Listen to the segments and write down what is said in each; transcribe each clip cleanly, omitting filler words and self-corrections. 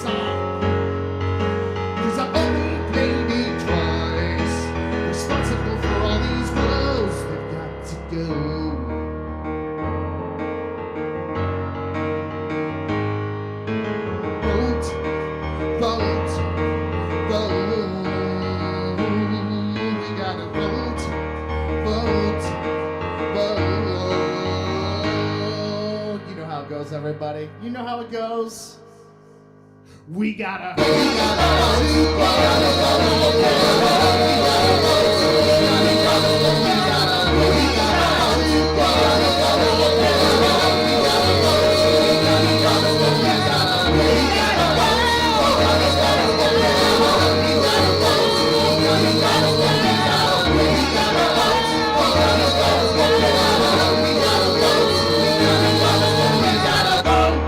song. 'Cause I only played it twice. Responsible for all these blows. They've got to go. Vote, vote, vote. We gotta vote, vote, vote. You know how it goes, everybody. You know how it goes. We gotta vote, we gotta vote, we gotta vote, we gotta vote, we gotta vote, we gotta vote, we gotta vote, we gotta vote, we gotta vote, we gotta vote, we gotta vote, we gotta vote, we gotta vote, we gotta vote,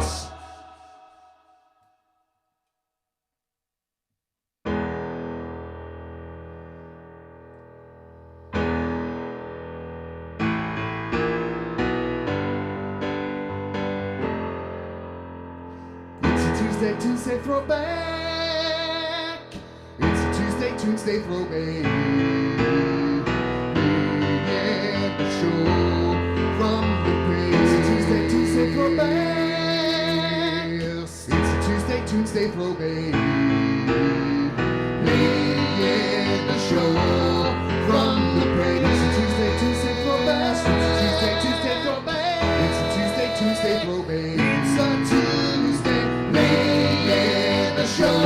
Tuesday throwback. It's a Tuesday throwback. Yeah, the show from the page. It's a Tuesday throwback. Yes, it's a Tuesday throwback. Yeah, the show from the page. It's a Tuesday throwback. It's a Tuesday throwback. It's a Tuesday throwback. It's a Tuesday. The show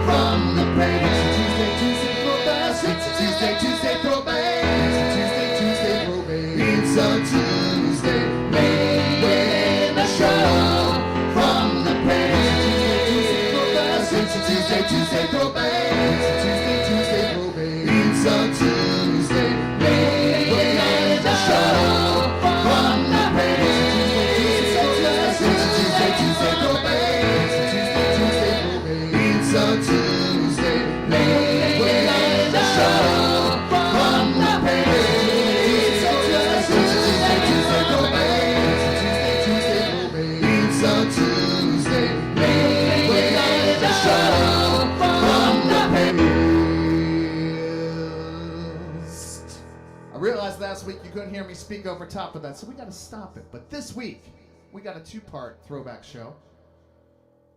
from the page. Tuesday throwback. It's a Tuesday throwback. It's a Tuesday throwback. It's a Tuesday. When the show from the page. It's a Tuesday throwback. It's a Tuesday throwback. It's a Tuesday. When the show from the page. It's a Tuesday throwback. It's a Tuesday, when the show from the page. It's a Tuesday throwback. It's a Tuesday, when the show from the page. I realized last week you couldn't hear me speak over top of that, so we got to stop it. But this week, we got a two-part throwback show.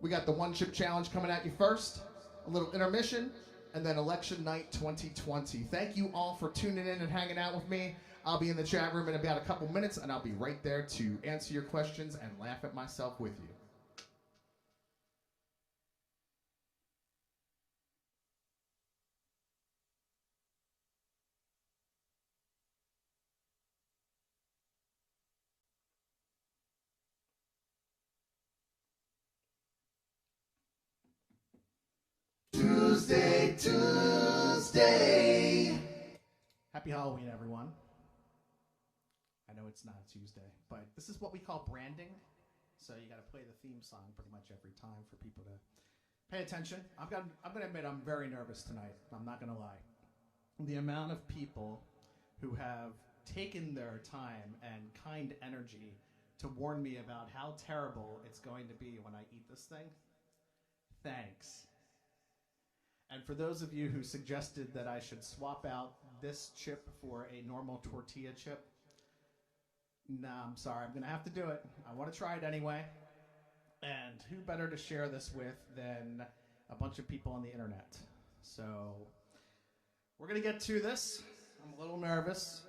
We got the One Chip Challenge coming at you first, a little intermission, and then Election Night 2020. Thank you all for tuning in and hanging out with me. I'll be in the chat room in about a couple minutes, and I'll be right there to answer your questions and laugh at myself with you. Tuesday. Happy Halloween, everyone. I know it's not Tuesday, but this is what we call branding. So you got to play the theme song pretty much every time for people to pay attention. I'm going to admit I'm very nervous tonight. I'm not going to lie. The amount of people who have taken their time and kind energy to warn me about how terrible it's going to be when I eat this thing. Thanks. And for those of you who suggested that I should swap out this chip for a normal tortilla chip, nah, I'm sorry. I'm going to have to do it. I want to try it anyway. And who better to share this with than a bunch of people on the internet? So we're going to get to this. I'm a little nervous.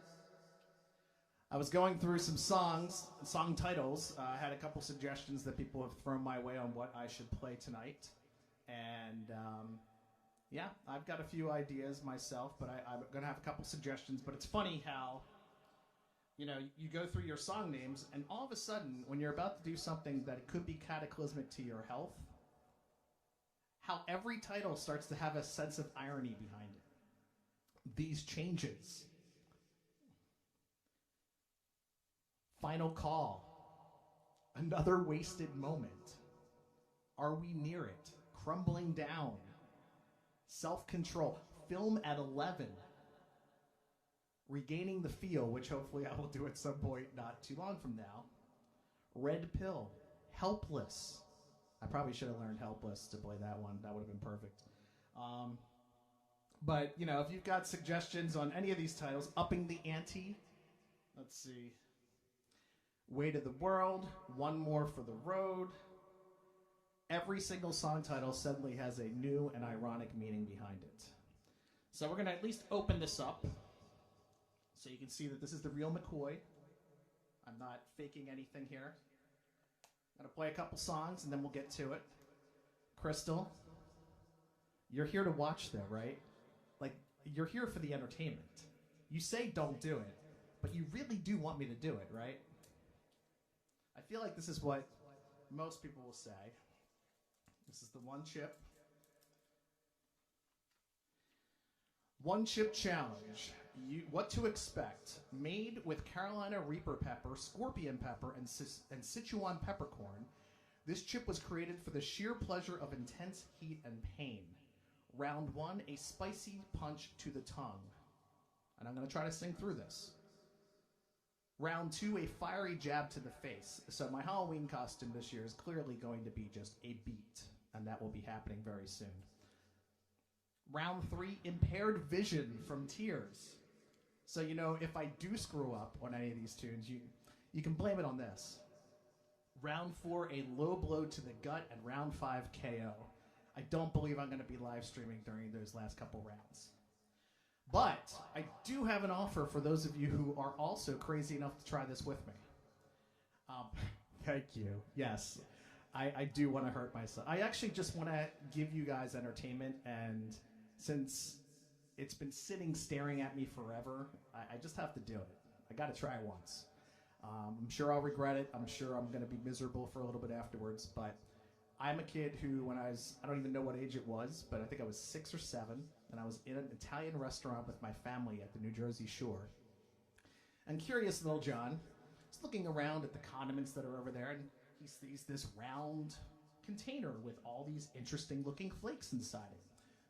I was going through some song titles. I had a couple suggestions that people have thrown my way on what I should play tonight. And yeah, I've got a few ideas myself, but I'm going to have a couple suggestions. But it's funny how, you know, you go through your song names, and all of a sudden, when you're about to do something that could be cataclysmic to your health, how every title starts to have a sense of irony behind it. These changes. Final call. Another wasted moment. Are we near it? Crumbling down. Self-control. Film at 11. Regaining the feel, which hopefully I will do at some point not too long from now. Red pill. Helpless. I probably should have learned Helpless to play that one. That would have been perfect. But, you know, if you've got suggestions on any of these titles, Upping the Ante, let's see, Weight of the World, One More for the Road. Every single song title suddenly has a new and ironic meaning behind it. So we're going to at least open this up so you can see that this is the real McCoy. I'm not faking anything here. I'm going to play a couple songs and then we'll get to it. Crystal, you're here to watch though, right? Like, you're here for the entertainment. You say don't do it, but you really do want me to do it, right? I feel like this is what most people will say. This is the one chip. One chip challenge. What to expect. Made with Carolina Reaper pepper, scorpion pepper, and Sichuan peppercorn, this chip was created for the sheer pleasure of intense heat and pain. Round 1, a spicy punch to the tongue. And I'm going to try to sing through this. Round 2, a fiery jab to the face. So my Halloween costume this year is clearly going to be just a beat, and that will be happening very soon. Round 3, impaired vision from tears. So, you know, if I do screw up on any of these tunes, you can blame it on this. Round 4, a low blow to the gut, and round 5, KO. I don't believe I'm going to be live streaming during those last couple rounds. But I do have an offer for those of you who are also crazy enough to try this with me. Thank you. Yes, I do want to hurt myself. I actually just want to give you guys entertainment, and since it's been sitting staring at me forever, I just have to do it. I got to try it once. I'm sure I'll regret it. I'm sure I'm going to be miserable for a little bit afterwards, but I'm a kid who, when I don't even know what age it was, but I think I was 6 or 7, and I was in an Italian restaurant with my family at the New Jersey shore. And curious little John is looking around at the condiments that are over there, and he sees this round container with all these interesting looking flakes inside it.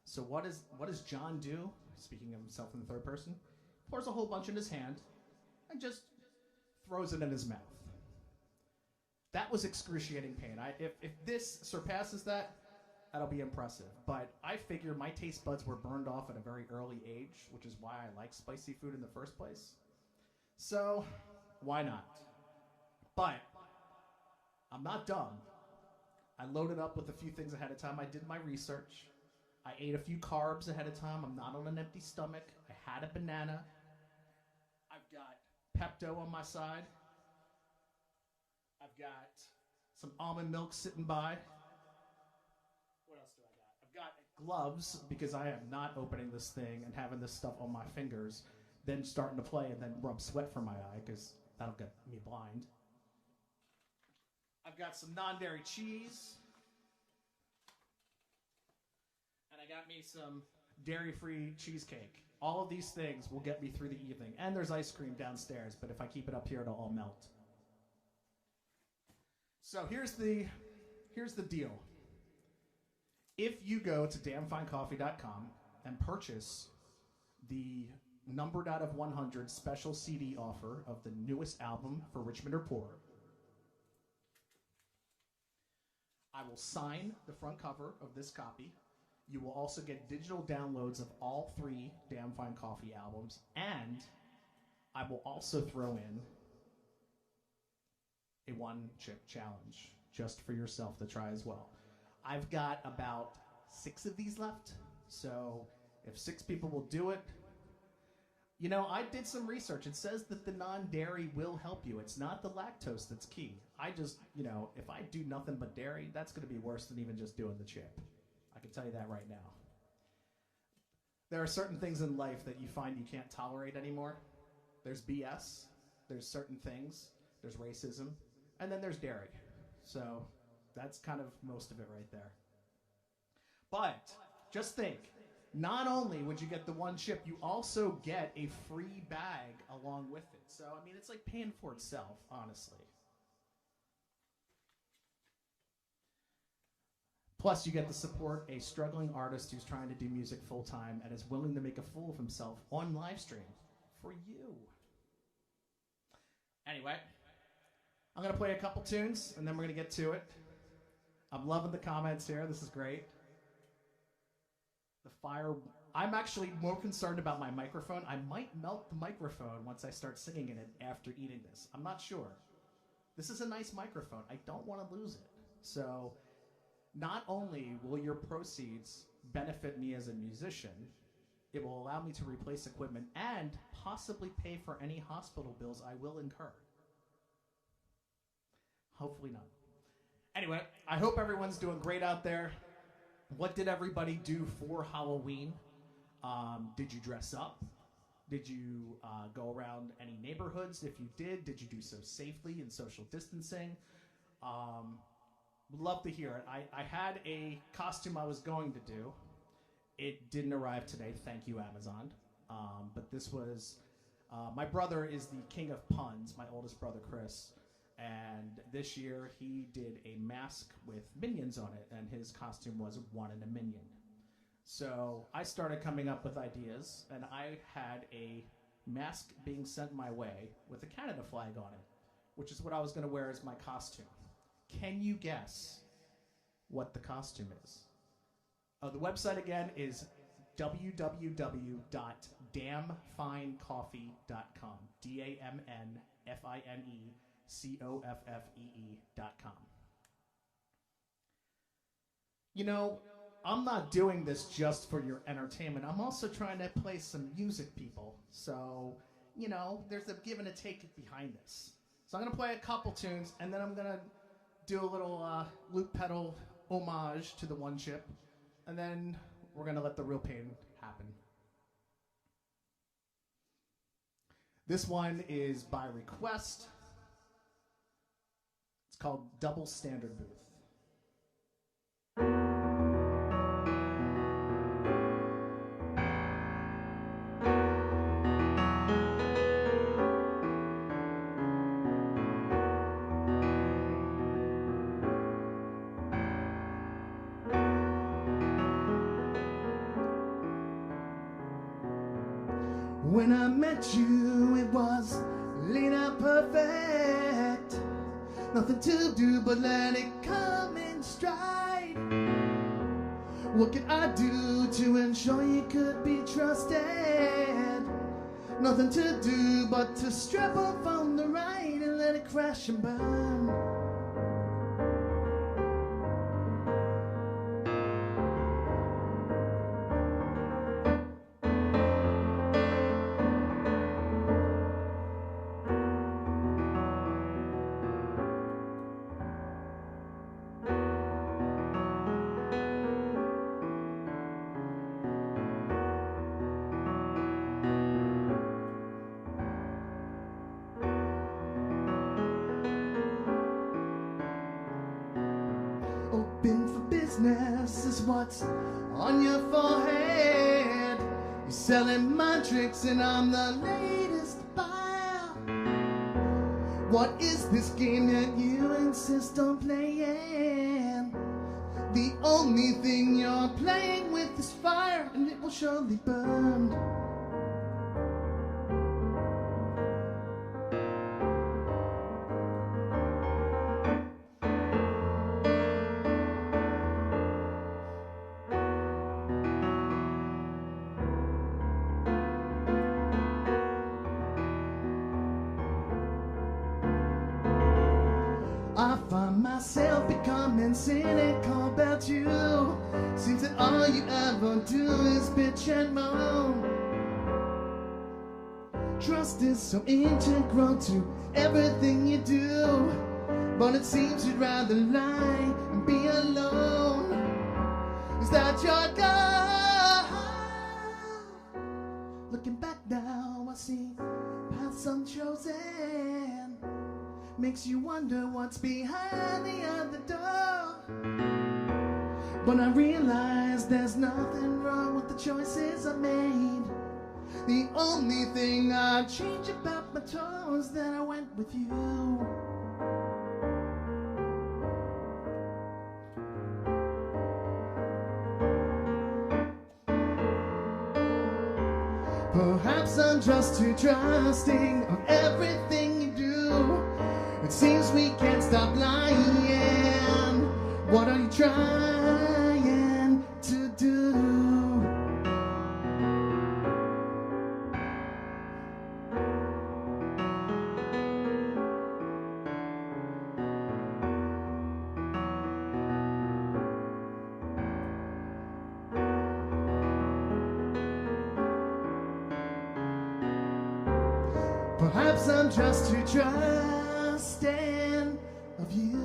So what does John do? Speaking of himself in the third person, pours a whole bunch in his hand and just throws it in his mouth. That was excruciating pain. If this surpasses that, that'll be impressive. But I figure my taste buds were burned off at a very early age, which is why I like spicy food in the first place. So, why not? But I'm not dumb. I loaded up with a few things ahead of time. I did my research. I ate a few carbs ahead of time. I'm not on an empty stomach. I had a banana. I've got Pepto on my side. I've got some almond milk sitting by. What else do I got? I've got gloves because I am not opening this thing and having this stuff on my fingers, then starting to play and then rub sweat from my eye because that'll get me blind. I've got some non-dairy cheese. And I got me some dairy-free cheesecake. All of these things will get me through the evening. And there's ice cream downstairs, but if I keep it up here, it'll all melt. So here's the deal. If you go to damnfinecoffee.com and purchase the numbered out of 100 special CD offer of the newest album for Richmond or Poor, I will sign the front cover of this copy. You will also get digital downloads of all 3 Damn Fine Coffee albums, and I will also throw in a one-chip challenge just for yourself to try as well. I've got about 6 of these left, so if 6 people will do it, you know, I did some research. It says that the non-dairy will help you. It's not the lactose that's key. I just, you know, if I do nothing but dairy, that's going to be worse than even just doing the chip. I can tell you that right now. There are certain things in life that you find you can't tolerate anymore. There's BS, there's certain things, there's racism, and then there's dairy. So that's kind of most of it right there. But just think, not only would you get the one chip, you also get a free bag along with it. So, I mean, it's like paying for itself, honestly. Plus, you get to support a struggling artist who's trying to do music full-time and is willing to make a fool of himself on Livestream for you. Anyway, I'm going to play a couple tunes, and then we're going to get to it. I'm loving the comments here. This is great. The fire. I'm actually more concerned about my microphone. I might melt the microphone once I start singing in it after eating this. I'm not sure. This is a nice microphone. I don't want to lose it. So not only will your proceeds benefit me as a musician, it will allow me to replace equipment and possibly pay for any hospital bills I will incur. Hopefully not. Anyway, I hope everyone's doing great out there. What did everybody do for Halloween? Did you dress up? Did you go around any neighborhoods? If you did you do so safely and social distancing? Would love to hear it. I had a costume I was going to do. It didn't arrive today. Thank you, Amazon. But this was, my brother is the king of puns, my oldest brother, Chris. And this year he did a mask with minions on it, and his costume was one in a minion. So I started coming up with ideas, and I had a mask being sent my way with a Canada flag on it, which is what I was going to wear as my costume. Can you guess what the costume is? The website again is www.damnfinecoffee.com. DAMNFINECOFFEE.com. You know, I'm not doing this just for your entertainment. I'm also trying to play some music, people. So, you know, there's a give and a take behind this. So I'm going to play a couple tunes, and then I'm going to do a little loop pedal homage to the one chip, and then we're going to let the real pain happen. This one is by request. It's called Double Standard Booth. When I met you, it was laid out perfect. Nothing to do but let it come in stride. What could I do to ensure you could be trusted? Nothing to do but to strap off on the right and let it crash and burn. Open for business is what's on your forehead. You're selling my tricks and I'm the latest buyer. What is this game that you insist on playing? The only thing you're playing with is fire, and it will surely burn. I find myself becoming cynical about you. Seems that all you ever do is bitch and moan. Trust is so integral to everything you do, but it seems you'd rather lie and be alone. Is that your goal? Looking back now, I see paths unchosen. Makes you wonder what's behind the other door. But I realize there's nothing wrong with the choices I made. The only thing I'd change about my toes is that I went with you. Perhaps I'm just too trusting of everything you do. It seems we can't stop lying. What are 'cause I'm just too trusting of you.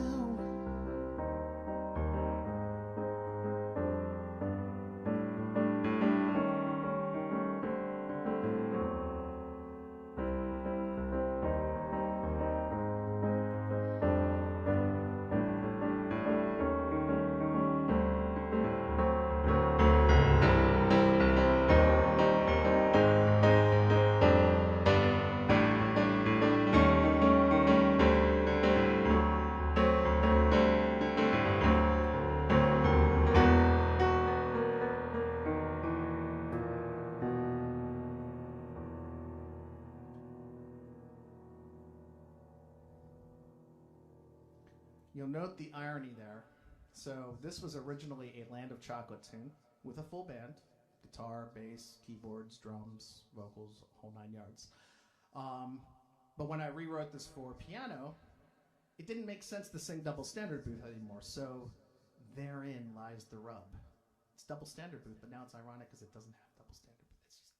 You'll note the irony there. So this was originally a Land of Chocolate tune with a full band, guitar, bass, keyboards, drums, vocals, whole 9 yards. But when I rewrote this for piano, it didn't make sense to sing double standard booth anymore. So therein lies the rub. It's double standard booth, but now it's ironic because it doesn't have double standard booth. It's just...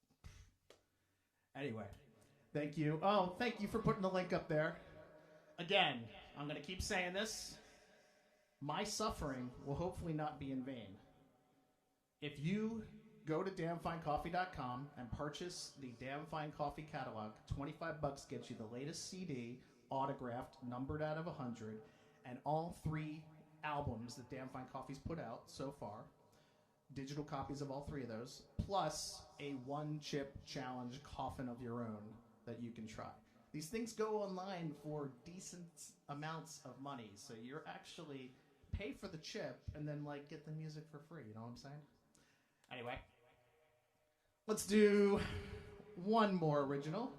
Anyway, thank you. Oh, thank you for putting the link up there. Again, I'm going to keep saying this. My suffering will hopefully not be in vain. If you go to damnfinecoffee.com and purchase the Damn Fine Coffee catalog, $25 gets you the latest CD, autographed, numbered out of 100, and all 3 albums that Damn Fine Coffee's put out so far, digital copies of all 3 of those, plus a 1-chip challenge coffin of your own that you can try. These things go online for decent amounts of money, so you're actually pay for the chip and then like get the music for free. You know what I'm saying? Anyway, let's do one more original,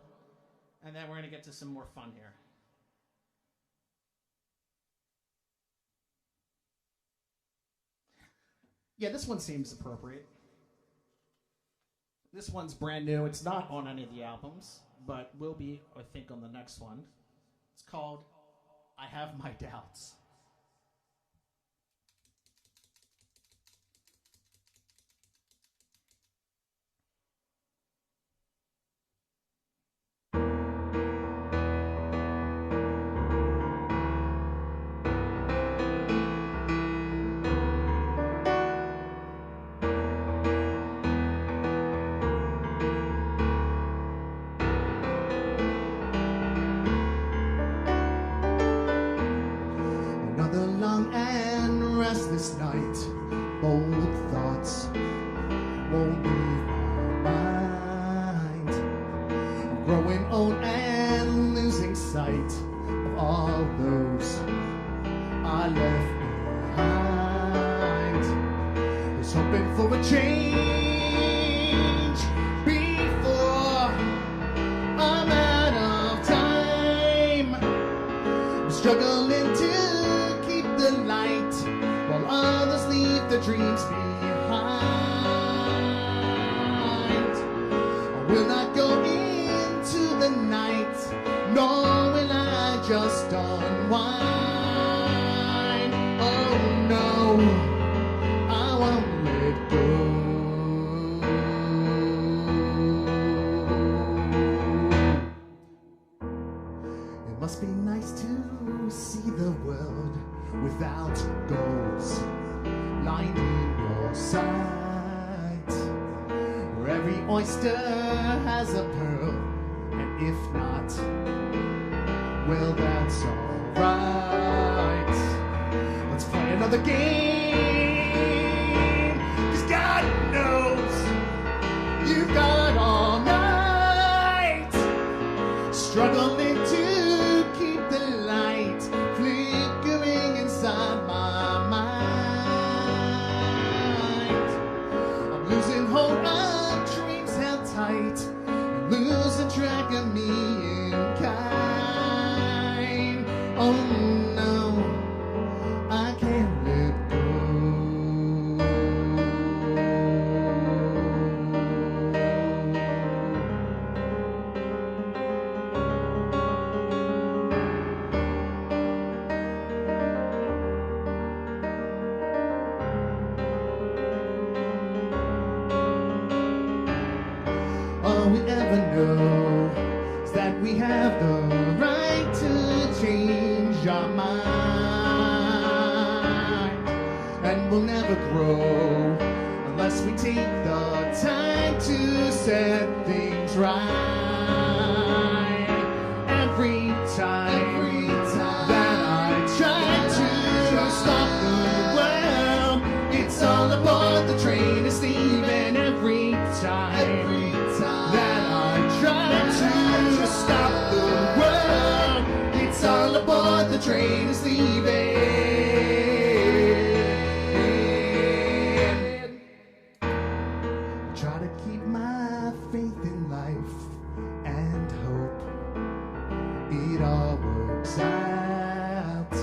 and then we're gonna get to some more fun here. Yeah, this one seems appropriate. This one's brand new. It's not on any of the albums, but will be, I think, on the next one. It's called I Have My Doubts. This night, bold thoughts won't leave my mind. I'm growing old and losing sight of all those I left behind. Was hoping for a change before I'm out of time. I'm struggling to keep the light while others leave their dreams behind. I will not go into the night, nor will I just unwind. Oh no, I won't let go. It must be nice to see the world without goals lining your sight, where every oyster has a pearl, and if not, well, that's alright. Let's play another game, 'cause God knows you've got all night, struggling to keep the light flickering inside my mind. I'm losing hold of dreams held tight, and losing track of me in kind. Oh no, I can't let go. All we ever know is that We have the right to change our mind, and we'll never grow unless we take the time to set things right. Every time that I try to stop the world, it's all aboard the train is leaving. Every time that I try to stop the world, it's all aboard the train is leaving. Try to keep my faith in life and hope it all works out.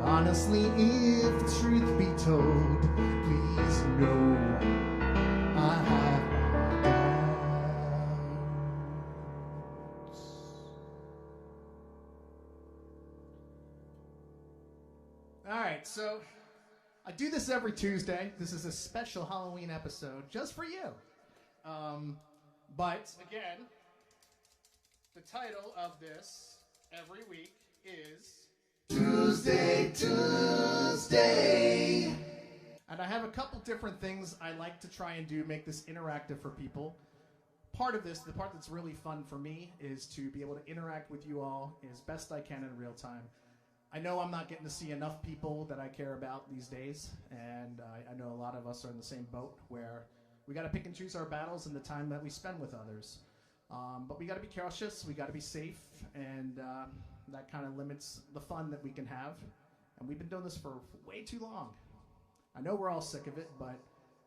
Honestly, if truth be told, please know I have my doubts. All right, so I do this every Tuesday. This is a special Halloween episode just for you. But again, the title of this every week is Tuesday. And I have a couple different things I like to try and do, make this interactive for people. Part of this, the part that's really fun for me, is to be able to interact with you all as best I can in real time. I know I'm not getting to see enough people that I care about these days, and I know a lot of us are in the same boat where we got to pick and choose our battles and the time that we spend with others. But we got to be cautious, we got to be safe, and that kind of limits the fun that we can have. And we've been doing this for way too long. I know we're all sick of it, but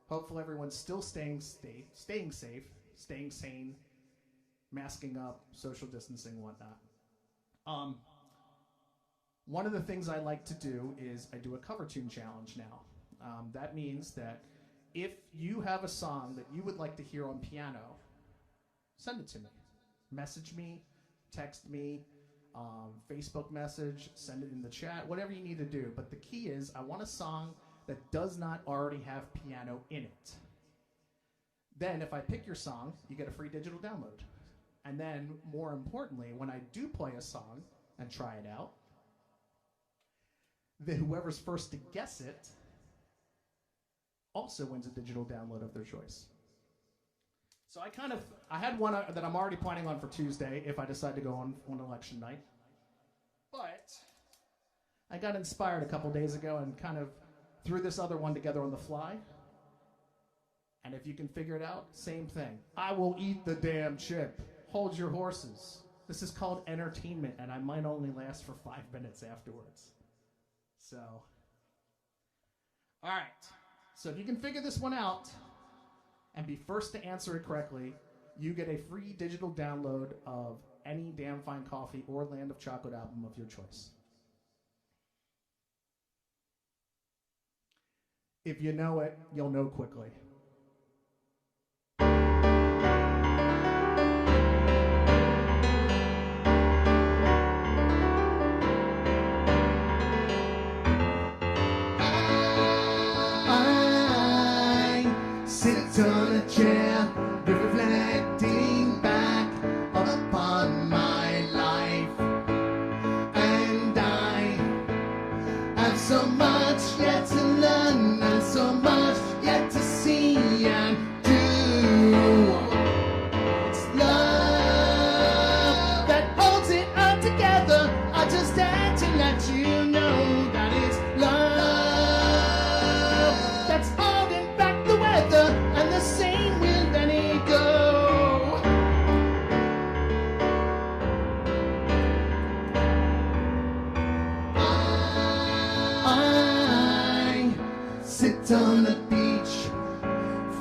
hopefully everyone's still staying safe, staying sane, masking up, social distancing, whatnot. One of the things I like to do is I do a cover tune challenge now. That means that if you have a song that you would like to hear on piano, send it to me. Message me, text me, Facebook message, send it in the chat, whatever you need to do. But the key is I want a song that does not already have piano in it. Then if I pick your song, you get a free digital download. And then, more importantly, when I do play a song and try it out, then whoever's first to guess it also wins a digital download of their choice. So I had one that I'm already planning on for Tuesday if I decide to go on election night. But I got inspired a couple days ago and kind of threw this other one together on the fly. And if you can figure it out, same thing. I will eat the damn chip. Hold your horses. This is called entertainment, and I might only last for 5 minutes afterwards. So, all right. So if you can figure this one out and be first to answer it correctly, you get a free digital download of any Damn Fine Coffee or Land of Chocolate album of your choice. If you know it, you'll know quickly. Sit on a chair, reflecting back upon my life, and I have so much yet to learn and so much yet to see and do. It's love that holds it all together. I just had to let you know that it's love that's holding back the weather, and the same will let it go. I sit on the beach,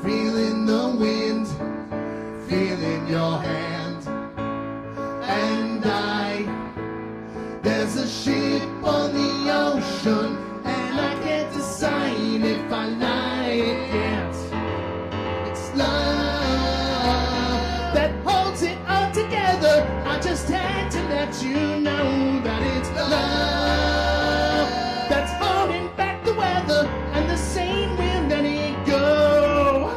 feeling the wind, feeling your hand, and there's a ship on the ocean, and I can't decide if I like it. It's love that holds it all together. I just had to let you know that it's love that's holding back the weather, and the same will let it go.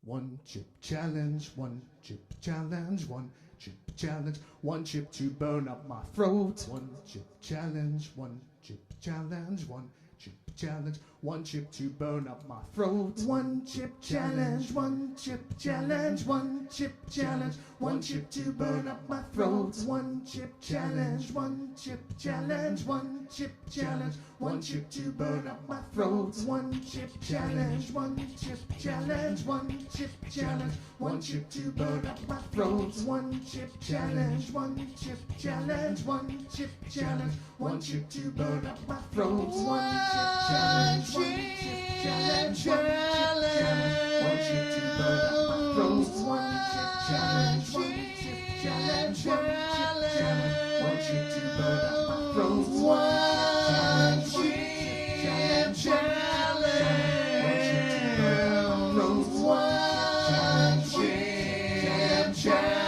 One chip challenge, one chip challenge, one chip challenge, one chip to burn up my throat. One chip challenge, one chip challenge, one chip challenge, one chip to burn up my throat. One chip challenge, one chip challenge, one chip challenge, one chip to burn up my throat. One chip challenge, one chip challenge, one chip challenge, one chip to burn up my throat. One chip challenge, one chip challenge, one chip challenge, one chip to burn up my throat. One chip challenge, one chip challenge, one chip challenge, one chip to burn up my throat. One chip challenge, one chip challenge, one chip to burn up my throat. One chip challenge, one chip challenge, one chip challenge, one chip to burn up my throat. One chip challenge, one chip to burn up my throat. One chip challenge, one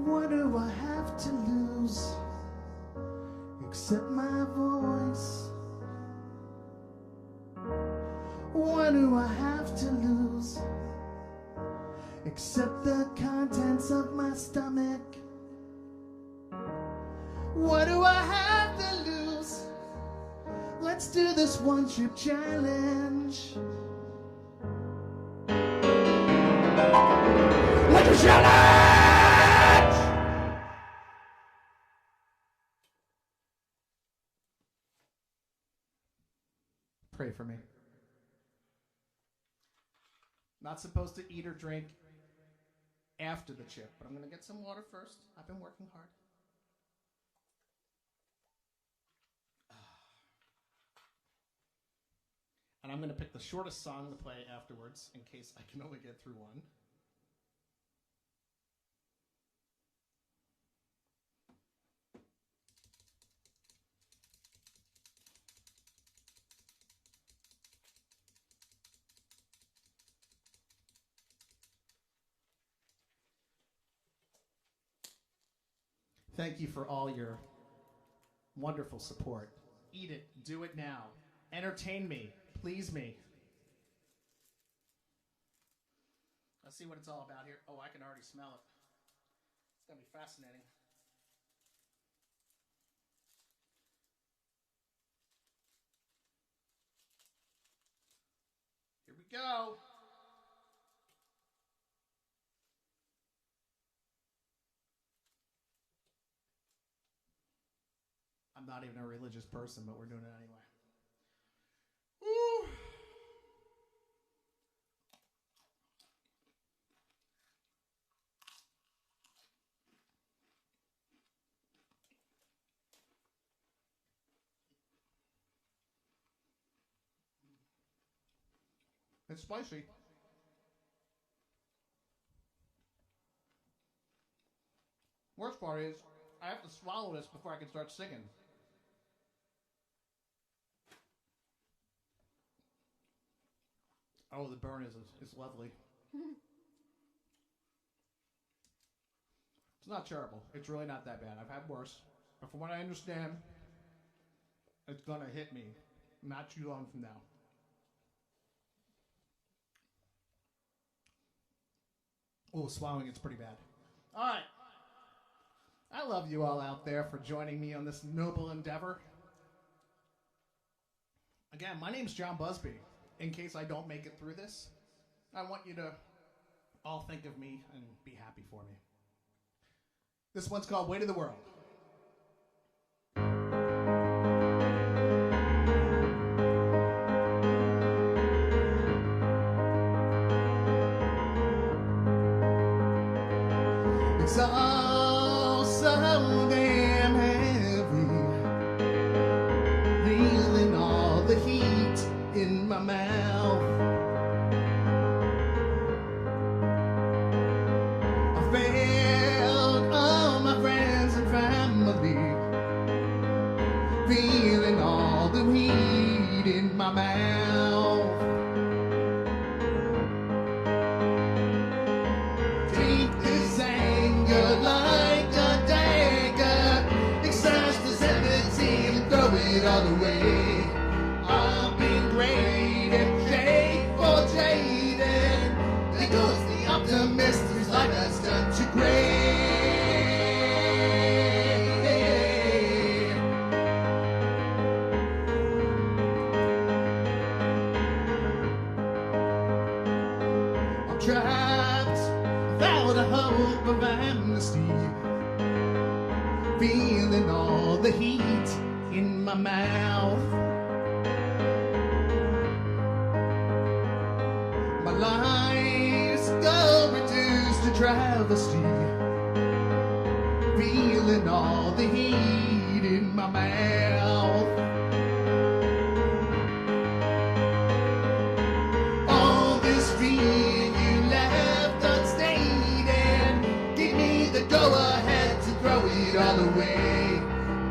What do I have to lose except my voice? What do I have to lose except the contents of my stomach? What do I have to lose? Let's do this one chip challenge. One chip challenge! Pray for me. Not supposed to eat or drink after the chip, but I'm going to get some water first. I've been working hard. And I'm going to pick the shortest song to play afterwards in case I can only get through one. Thank you for all your wonderful support. Eat it. Do it now. Entertain me. Please me. Let's see what it's all about here. Oh, I can already smell it. It's going to be fascinating. Here we go. I'm not even a religious person, but we're doing it anyway. Woo! It's spicy. Worst part is, I have to swallow this before I can start singing. Oh, the burn is lovely. It's not terrible. It's really not that bad. I've had worse. But from what I understand, it's going to hit me not too long from now. Oh, swallowing it's pretty bad. All right. I love you all out there for joining me on this noble endeavor. Again, my name's Jonn Buzby. In case I don't make it through this, I want you to all think of me and be happy for me. This one's called Weight of the World. It's all so damn heavy, feeling all the heat in my mouth. I failed all my friends and family, feeling all the heat in my mouth. Take this anger like a dagger, exercise this empathy and throw it all away. I've been great and jaded, there goes the optimist whose life has turned to gray. I'm trapped without a hope of amnesty, feeling all the heat in my mouth. My life's go reduced to travesty, feeling all the heat in my mouth. All this feeling you left unstated, give me the go-ahead to throw it all away.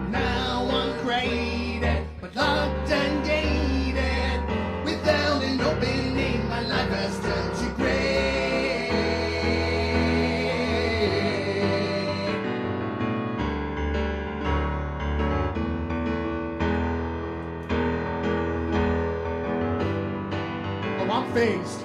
Now I'm graded, but locked and gated, without an opening, my life has turned to gray. Oh, I'm phased.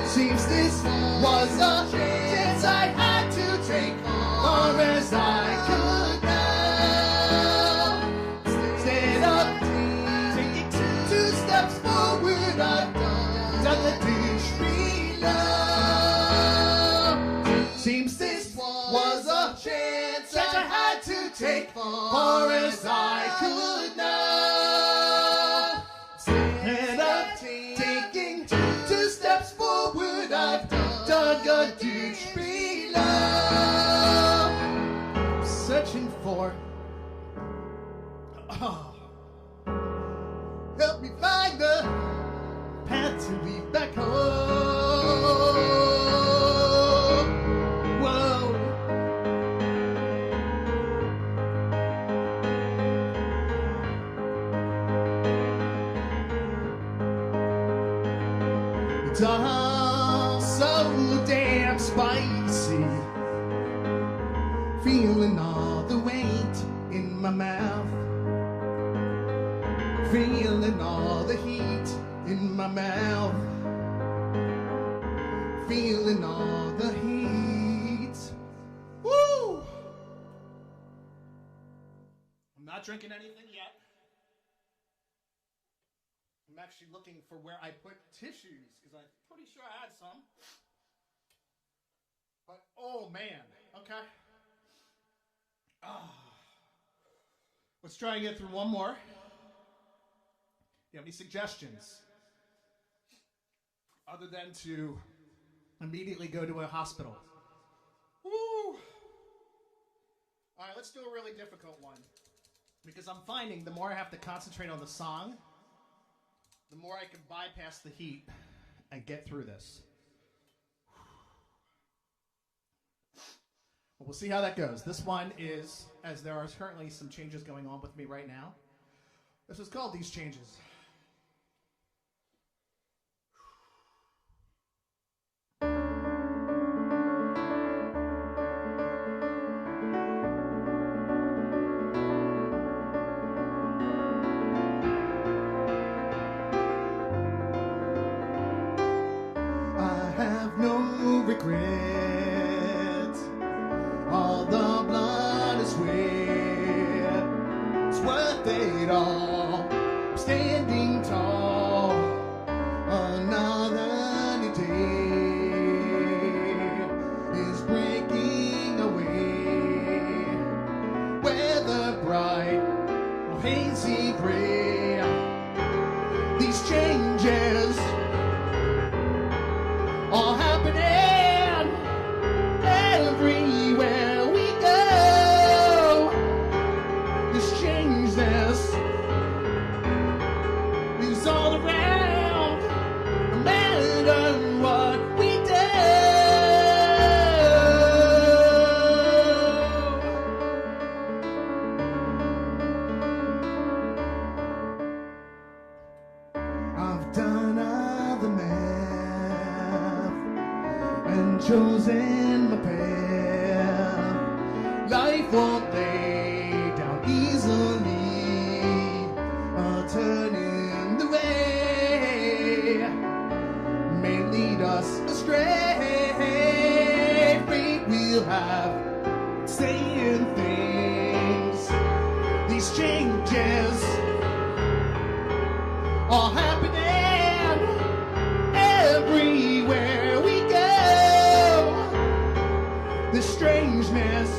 Seems this was a chance I had to take, far as I could now. Stand up, taking two steps forward, I've done the ditch below. Seems this was a chance I had to take, far as I could now. Stand up, taking two steps forward, I've dug a ditch below. Searching for, help me find the path to lead back home. Whoa. It's all so damn spicy, feeling all the weight in my mouth, feeling all the heat in my mouth, feeling all the heat. Woo! I'm not drinking anything yet. I'm actually looking for where I put tissues, because I'm pretty sure I had some. But, oh man, okay. Let's try and get through one more. You have any suggestions? Other than to immediately go to a hospital. Woo! All right, let's do a really difficult one. Because I'm finding the more I have to concentrate on the song, the more I can bypass the heat and get through this. Well, we'll see how that goes. This one is, as there are currently some changes going on with me right now, this is called These Changes. I regret. All the blood is sweat. It's worth it all. I'm standing tall. Another new day is breaking away. Weather bright or hazy gray. These changes are happening everywhere we go. This changeness is all around, no matter what we do. I've done all the math and chosen my path. Life won't lay down easily. I'll turn in the way may lead us astray. Fate will have saying things. These changes are happening everywhere we go. The strangeness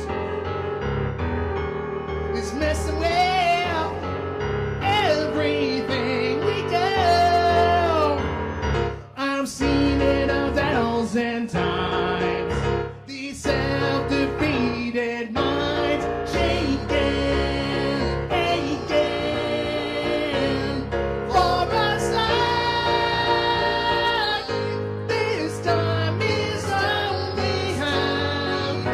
is messing with everything we do. I've seen it 1,000 times. These self-defeated minds shaking, aching for a sign. This time is only half.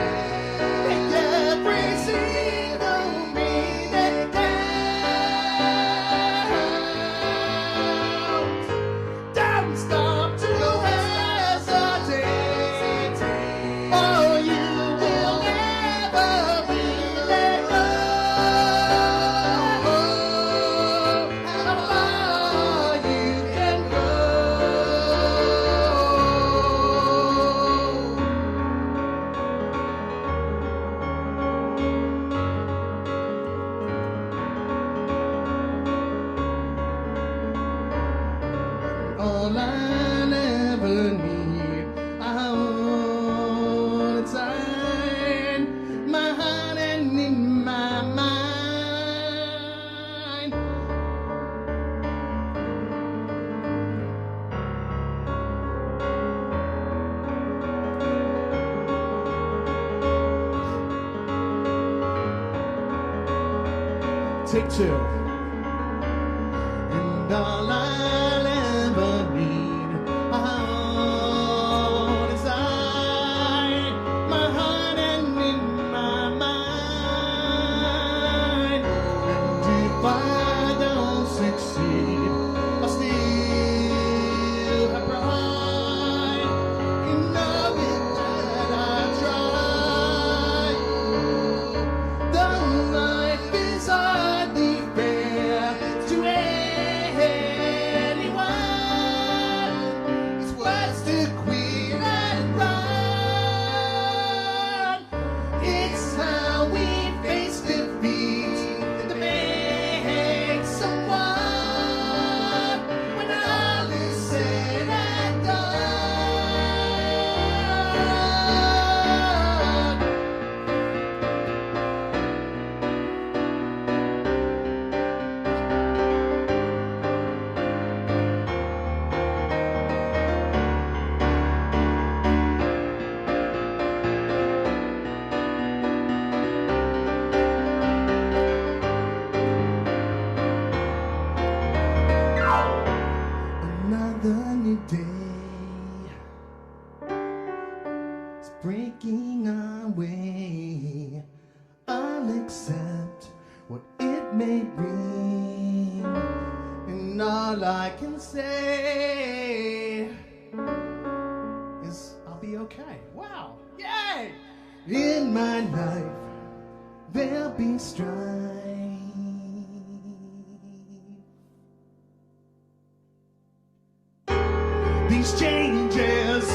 Take every single minute counts. Don't stop to hesitate, or you will never be let go. How far you can go. All I ever need, I want inside my heart and in my mind. Take two. And all I'll ever need, I want inside my heart and in my mind. And if I don't succeed, I still have pride in knowing that I tried. Though life is hardly fair to anyone, it's worse to quit and run. It's how we face defeat that makes someone when all is said and done. Another new day is breaking our way. I'll accept what it may bring, and all I can say is I'll be okay. Wow! Yay! In my life there'll be strife. These changes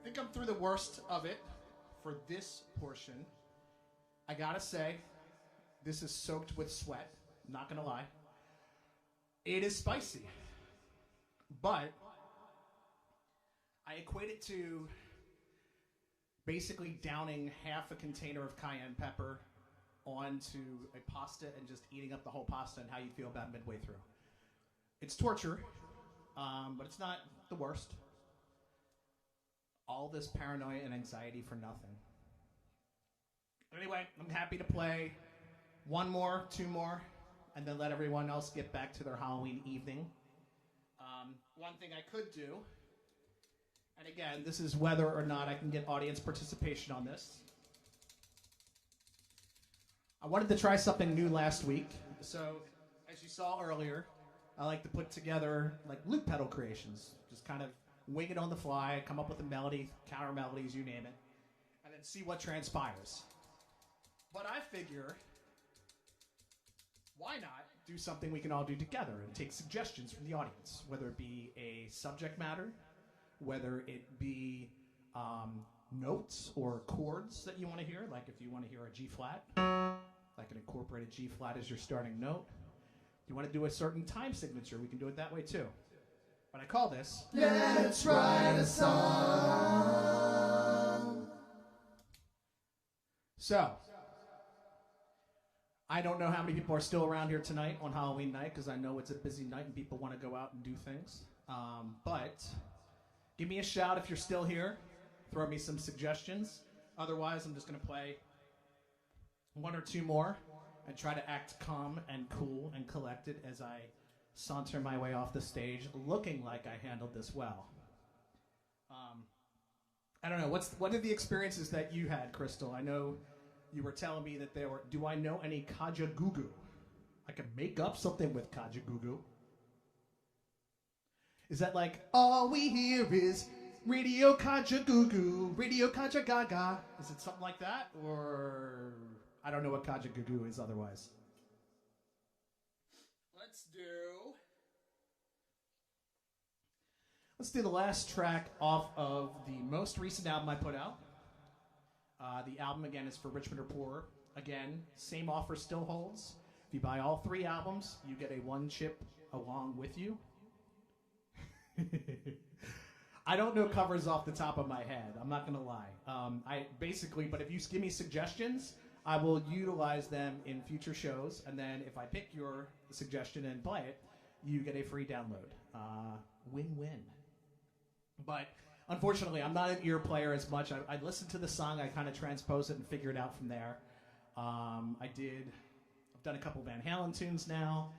think I'm through the worst of it for this portion. I gotta say, this is soaked with sweat. I'm not gonna lie. It is spicy. But I equate it to basically downing half a container of cayenne pepper onto a pasta and just eating up the whole pasta and how you feel about midway through. It's torture, but it's not the worst. All this paranoia and anxiety for nothing. Anyway, I'm happy to play one more, two more, and then let everyone else get back to their Halloween evening. One thing I could do, and again, this is whether or not I can get audience participation on this. I wanted to try something new last week. So, as you saw earlier, I like to put together like loop pedal creations. Just kind of wing it on the fly, come up with a melody, counter melodies, you name it, and then see what transpires. But I figure, why not do something we can all do together and take suggestions from the audience, whether it be a subject matter, whether it be notes or chords that you want to hear, like if you want to hear a G flat, like an incorporated G flat as your starting note. If you want to do a certain time signature, we can do it that way too. But I call this Let's Write a Song. So, I don't know how many people are still around here tonight on Halloween night, because I know it's a busy night and people want to go out and do things. But give me a shout if you're still here. Throw me some suggestions. Otherwise, I'm just going to play one or two more and try to act calm and cool and collected as I saunter my way off the stage, looking like I handled this well. I don't know. What are the experiences that you had, Crystal? I know you were telling me that there were. Do I know any kajagoogoo? I can make up something with kajagoogoo. Is that like all we hear is radio kajagoogoo, radio kajagaga? Is it something like that, or I don't know what kajagoogoo is otherwise. Let's do the last track off of the most recent album I put out. The album, again, is for Richmond or Poorer. Again, same offer still holds. If you buy all 3 albums, you get a 1 chip along with you. I don't know covers off the top of my head. I'm not going to lie. But if you give me suggestions, I will utilize them in future shows. And then if I pick your suggestion and play it, you get a free download. Win-win. But unfortunately, I'm not an ear player as much. I listened to the song, I kind of transpose it and figure it out from there. I've done a couple Van Halen tunes now.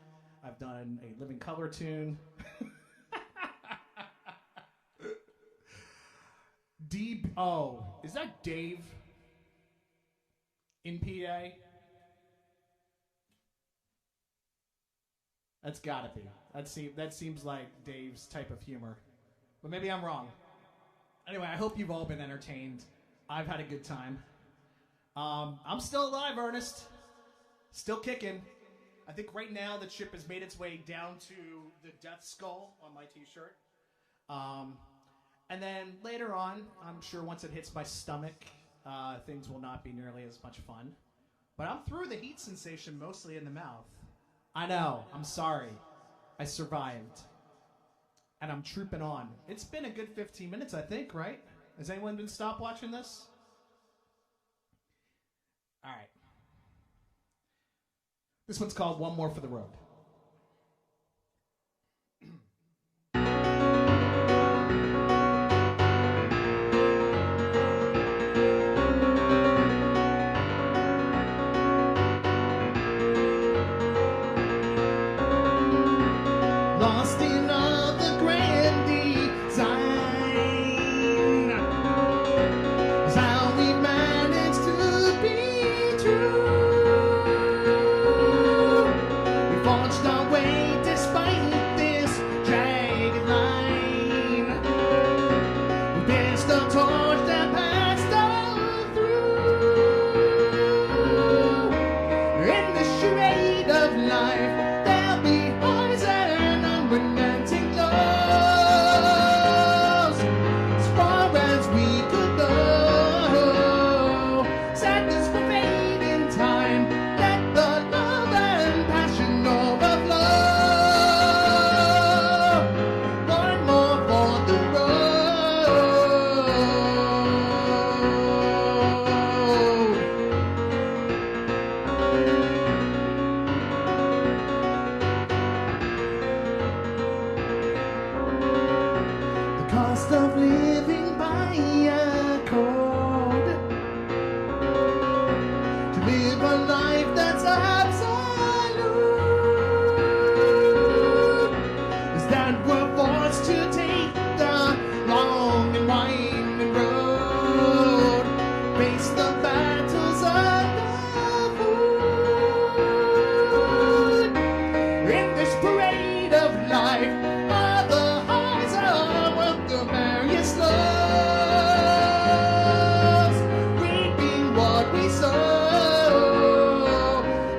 I've done a Living Color tune. Is that Dave in PA? That's gotta be. That seems like Dave's type of humor. But maybe I'm wrong. Anyway, I hope you've all been entertained. I've had a good time. I'm still alive, Ernest. Still kicking. I think right now the chip has made its way down to the death skull on my t-shirt. And then later on, I'm sure once it hits my stomach, things will not be nearly as much fun. But I'm through the heat sensation, mostly in the mouth. I know. I'm sorry. I survived. And I'm trooping on. It's been a good 15 minutes, I think, right? Has anyone been stopwatching this? All right. This one's called One More for the Road. Lost in all the grand design is how we managed to be true. We forged our way despite this jagged line. We passed the torch that passed all through. In the charade of life, there'll be highs and unrelenting lows. As far as we cost of living by a code. To live a life that's absolute is that we're forced to take the long and winding road, face the battles of the food. In this parade of life, are the highs of the various lows, reaping what we sow.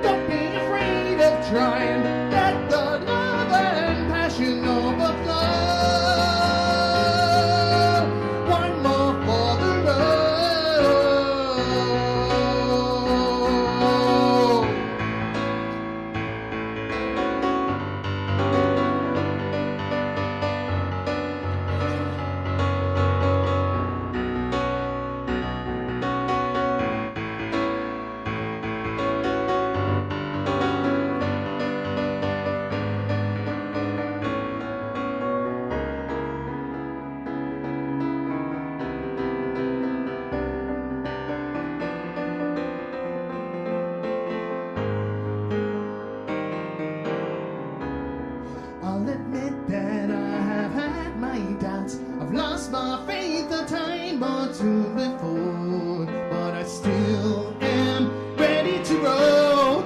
Don't be afraid of trying, let the love and passion overflow. One more for the road. I'll admit that I have had my doubts. I've lost my faith a time or two before, but I still am ready to roll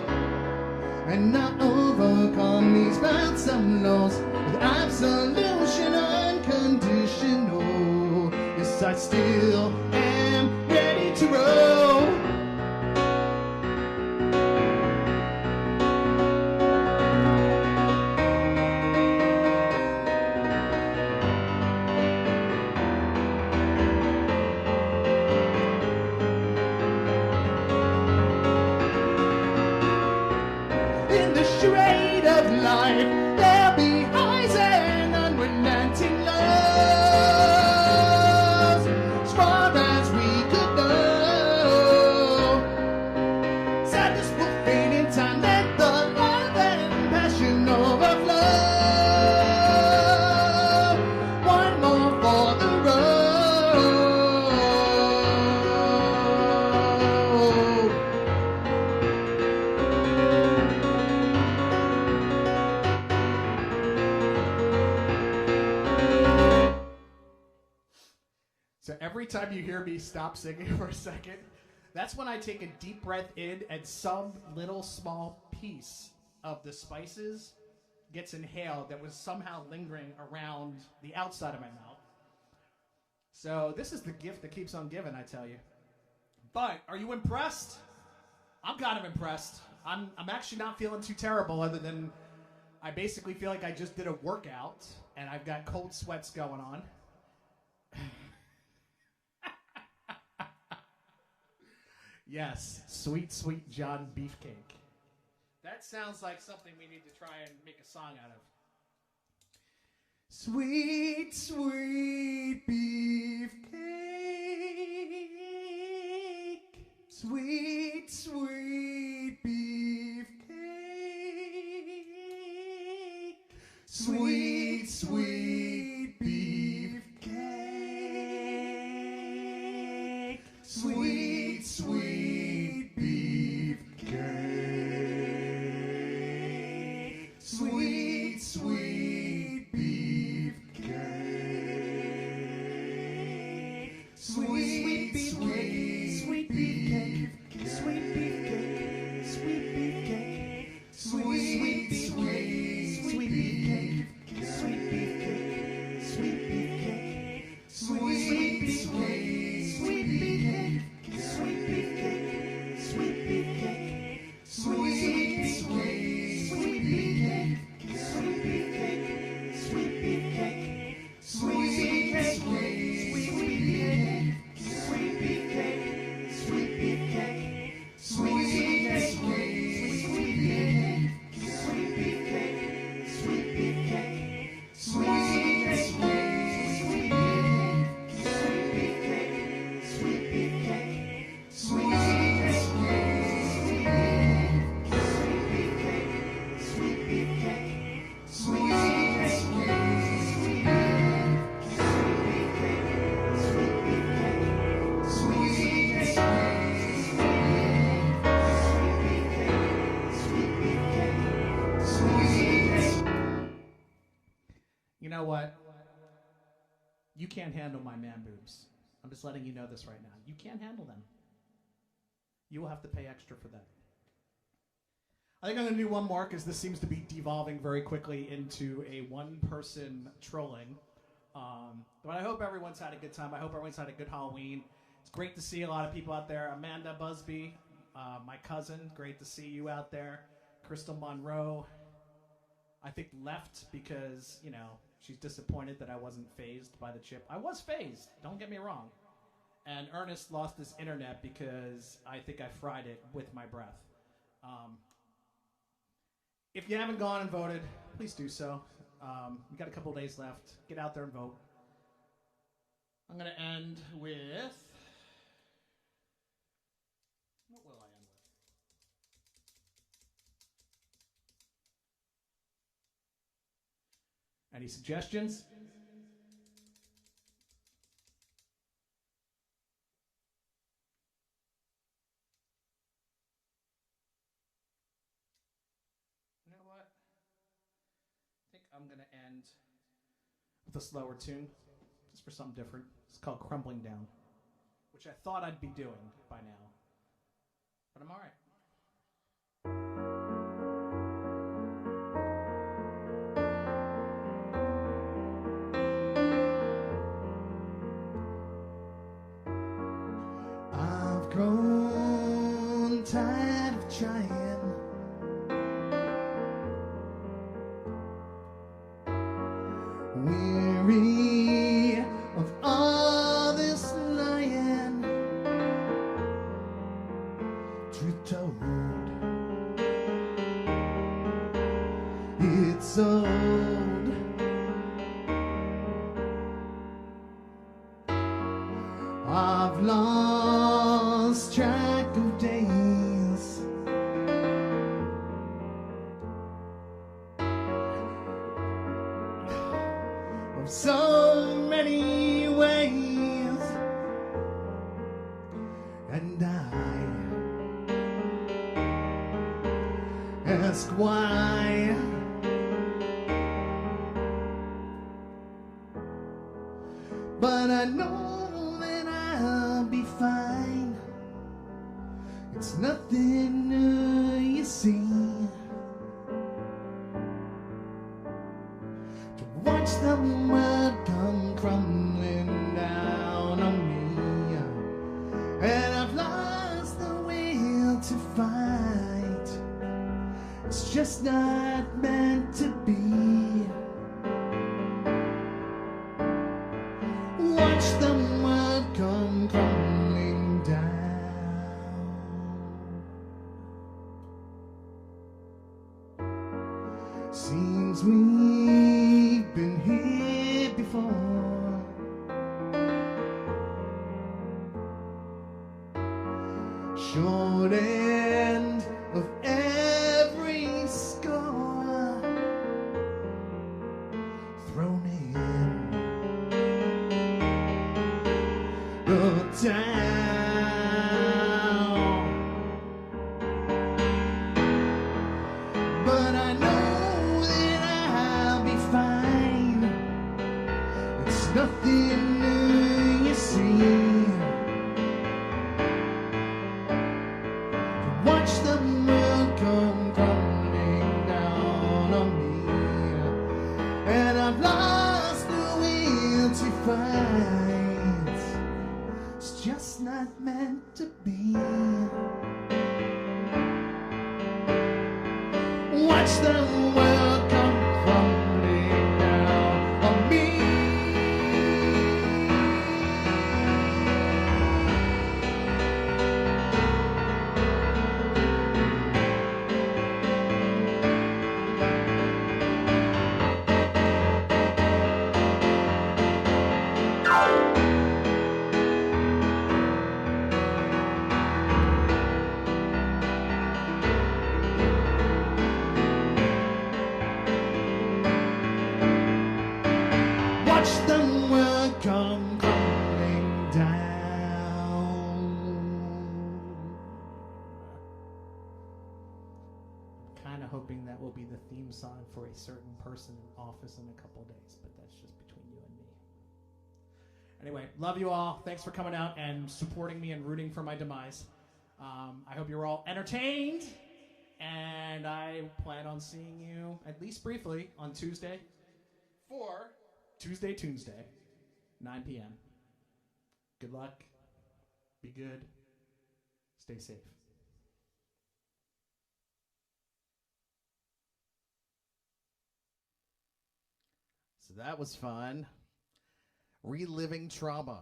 and not overcome these bouts of loss with absolution unconditional. Yes, I still am ready to roll. In the charade of life, there'll be highs and unrelenting lows, as far as we could know. Sadness will fade in time, let the love and passion overflow. One more for the road. So every time you hear me stop singing for a second, that's when I take a deep breath in and some little small piece of the spices gets inhaled that was somehow lingering around the outside of my mouth. So this is the gift that keeps on giving, I tell you. But are you impressed? I'm kind of impressed. I'm actually not feeling too terrible, other than I basically feel like I just did a workout and I've got cold sweats going on. Yes, sweet, sweet Jonn Beefcake. That sounds like something we need to try and make a song out of. Sweet, sweet beefcake. Sweet, sweet beefcake. Sweet, sweet beefcake. Sweet, sweet beefcake. Sweet, sweet beefcake. Sweet, sweet beefcake. Sweet beefcake. Sweet beefcake. Sweet, sweet, sweet beefcake. Sweet beefcake. Sweet beefcake. Sweet, sweet, sweet beefcake. Sweet beefcake. Sweet beefcake. Sweet, sweet, sweet beefcake. Sweet beefcake. Sweet beefcake. Sweet, sweet, sweet beefcake. Sweet beefcake. Sweet, can't handle my man boobs. I'm just letting you know this right now. You can't handle them. You will have to pay extra for that. I think I'm going to do one more because this seems to be devolving very quickly into a one-person trolling. But I hope everyone's had a good time. I hope everyone's had a good Halloween. It's great to see a lot of people out there. Amanda Buzby, my cousin, great to see you out there. Crystal Monroe, I think left because, you know, she's disappointed that I wasn't phased by the chip. I was phased, don't get me wrong. And Ernest lost his internet because I think I fried it with my breath. If you haven't gone and voted, please do so. We got a couple days left. Get out there and vote. I'm going to end with... What will I end with? Any suggestions? You know what? I think I'm going to end with a slower tune, just for something different. It's called Crumbling Down, which I thought I'd be doing by now. But I'm all right. I've grown tired of trying. Weary of all this lying. Truth told, it's old. I've lost track of days. Of so many ways. And I ask why. But I know that I'll be fine. It's nothing new, you see. To watch the world come crumbling down on me, and I've lost the will to fight. It's just not meant to be. Watch the world come crumbling down. Seems we've been here before. Short end of every score thrown in the town. But I know that I'll be fine. It's nothing new, you see. To watch the world come crumbling down on me, and I've lost the will to fight. It's just not meant to be. Watch the world come crumbling down on me. Watch the world come crumbling down. I'm kind of hoping that will be the theme song for a certain person in office in a couple days, but that's just between you and me. Anyway, love you all. Thanks for coming out and supporting me and rooting for my demise. I hope you're all entertained, and I plan on seeing you at least briefly on Tuesday for TUNESday, 9 p.m. Good luck. Be good. Stay safe. So that was fun. Reliving trauma.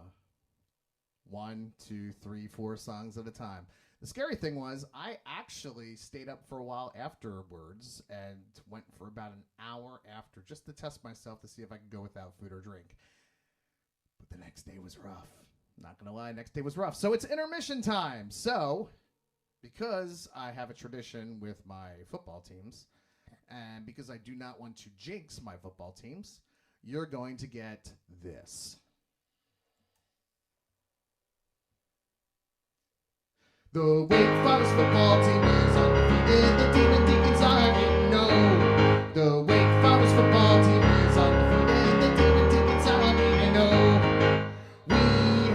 1, 2, 3, 4 songs at a time. The scary thing was I actually stayed up for a while afterwards and went for about an hour after just to test myself to see if I could go without food or drink. But the next day was rough. Not going to lie, next day was rough. So it's intermission time. So because I have a tradition with my football teams and because I do not want to jinx my football teams, you're going to get this. The Wake Forest football team is undefeated. The Demon Deacons are 8-0. The Wake Forest football team is undefeated. The Demon Deacons are 8-0. We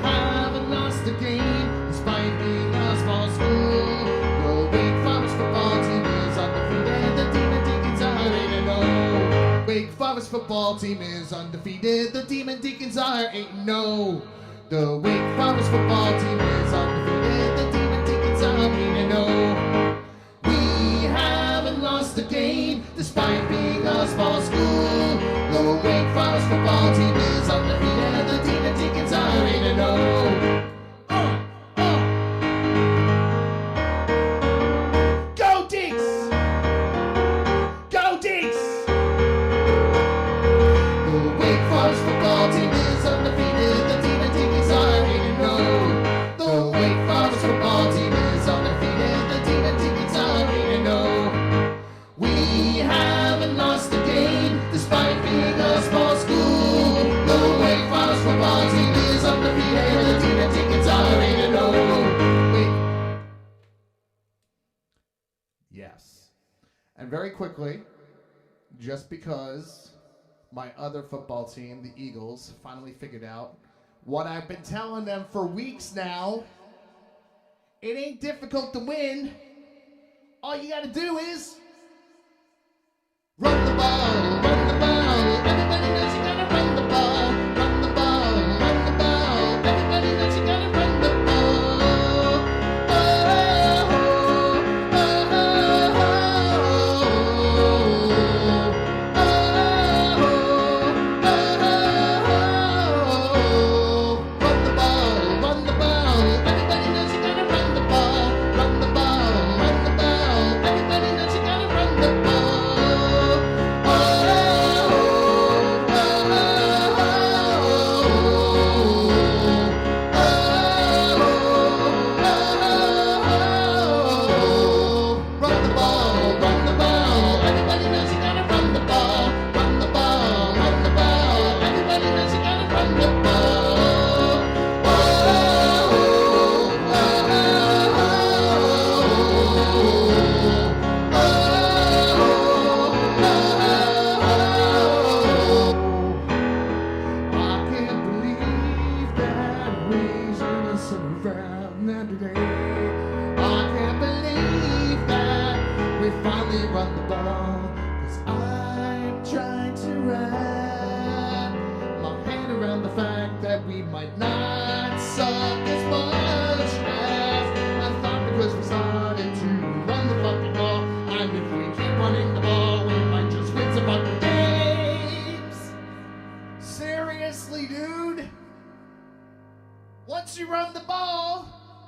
haven't lost a game despite being a small school. The Wake Forest football team is undefeated. The Demon Deacons are 8-0. Wake Forest football team is undefeated. The Demon Deacons are 8-0. The Wake Forest football team is undefeated. The Demon Deacons are 8-0. We haven't lost a game despite being a small school. The Wake Forest football team is undefeated. The Demon Deacons are 8-0. Go Deeks! Go Deeks! The Wake Forest football team is undefeated. The Demon Deacons are 8-0. The Wake Forest football team is undefeated. The Demon Deacons are 8-0. We haven't lost a game despite being a small school. The Wake Forest football team is undefeated. The Demon Deacons are 8-0. Yes. And very quickly, just because my other football team, the Eagles, finally figured out what I've been telling them for weeks now. It ain't difficult to win. All you gotta do is run the ball, run the ball. Everybody knows you gotta run the ball, run the ball, run the ball. Everybody knows you gotta run the ball.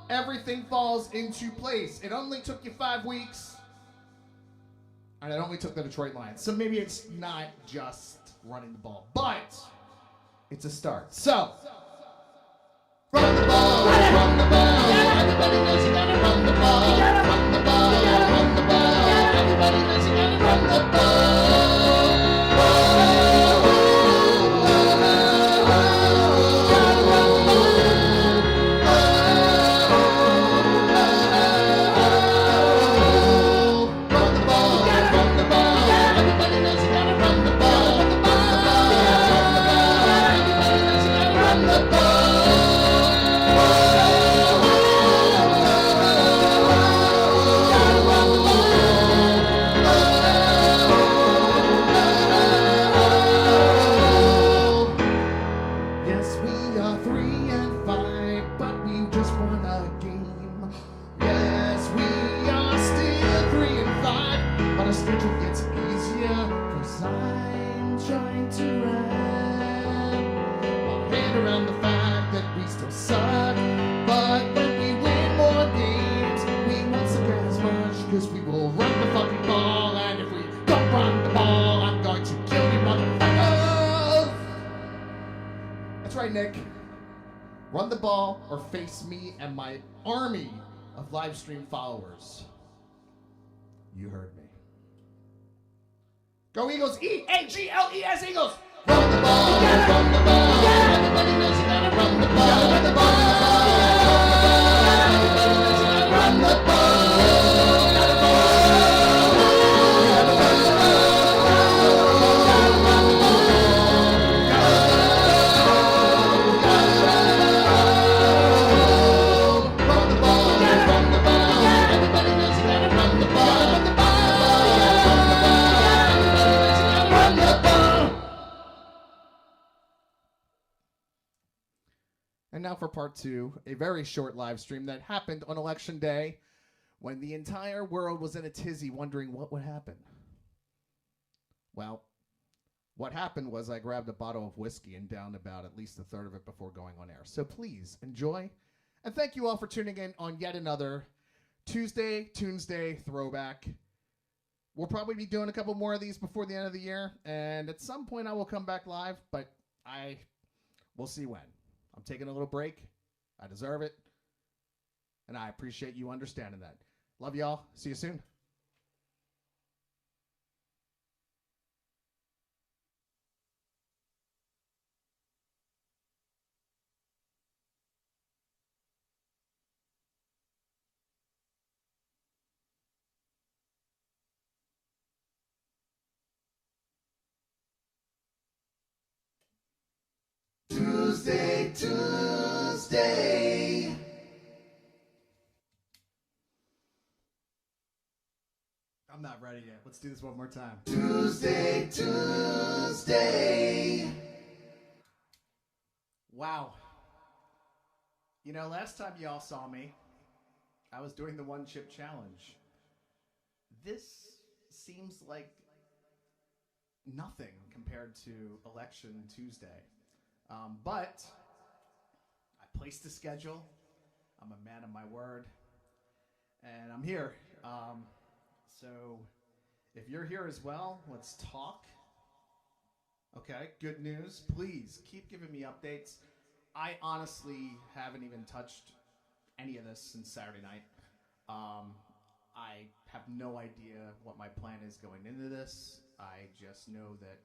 Everything falls into place. It only took you 5 weeks, and it only took the Detroit Lions. So maybe it's not just running the ball, but it's a start. So, run the ball, run the ball. Everybody knows you gotta run the ball. Run the ball, run the ball. Everybody knows you gotta run the ball. Run the Nick. Run the ball or face me and my army of live stream followers. You heard me. Go Eagles, E-A-G-L-E-S, Eagles! Run the ball, run the ball. Everybody knows you gotta run the ball. Run the ball. Everybody knows you gotta run the ball. Gotta And now for part two, a very short live stream that happened on election day when the entire world was in a tizzy wondering what would happen. Well, what happened was I grabbed a bottle of whiskey and downed about at least a third of it before going on air. So please enjoy. And thank you all for tuning in on yet another TUNESday Throwback. We'll probably be doing a couple more of these before the end of the year. And at some point I will come back live, but we'll see when. I'm taking a little break. I deserve it. And I appreciate you understanding that. Love y'all. See you soon. TUNESday. I'm not ready yet. Let's do this one more time. TUNESday. Wow. You know, last time y'all saw me, I was doing the one chip challenge. This seems like nothing compared to Election Tuesday. But I placed a schedule. I'm a man of my word. And I'm here. So if you're here as well, let's talk. Okay, good news. Please keep giving me updates. I honestly haven't even touched any of this since Saturday night. I have no idea what my plan is going into this. I just know that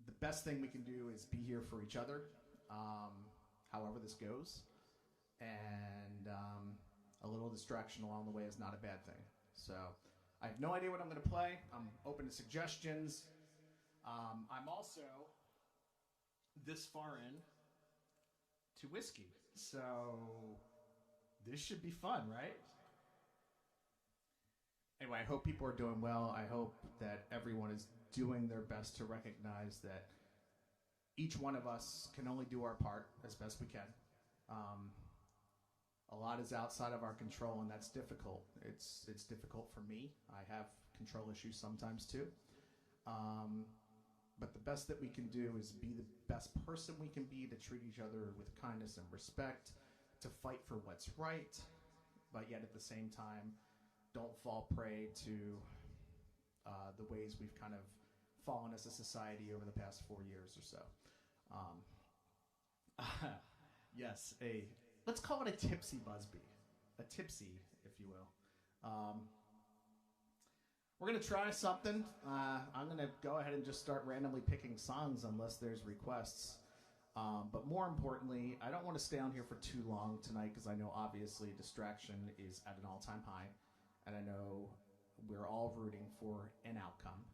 the best thing we can do is be here for each other, however this goes. And a little distraction along the way is not a bad thing. So I have no idea what I'm going to play. I'm open to suggestions. I'm also this far in to whiskey. So this should be fun, right? Anyway, I hope people are doing well. I hope that everyone is doing their best to recognize that each one of us can only do our part as best we can. A lot is outside of our control, and that's difficult. It's difficult for me. I have control issues sometimes too. But the best that we can do is be the best person we can be, to treat each other with kindness and respect, to fight for what's right, but yet at the same time, don't fall prey to the ways we've kind of fallen as a society over the past 4 years or so. Yes, let's call it a tipsy Buzby. A tipsy, if you will. We're going to try something. I'm going to go ahead and just start randomly picking songs unless there's requests. But more importantly, I don't want to stay on here for too long tonight because I know obviously distraction is at an all-time high. And I know we're all rooting for an outcome.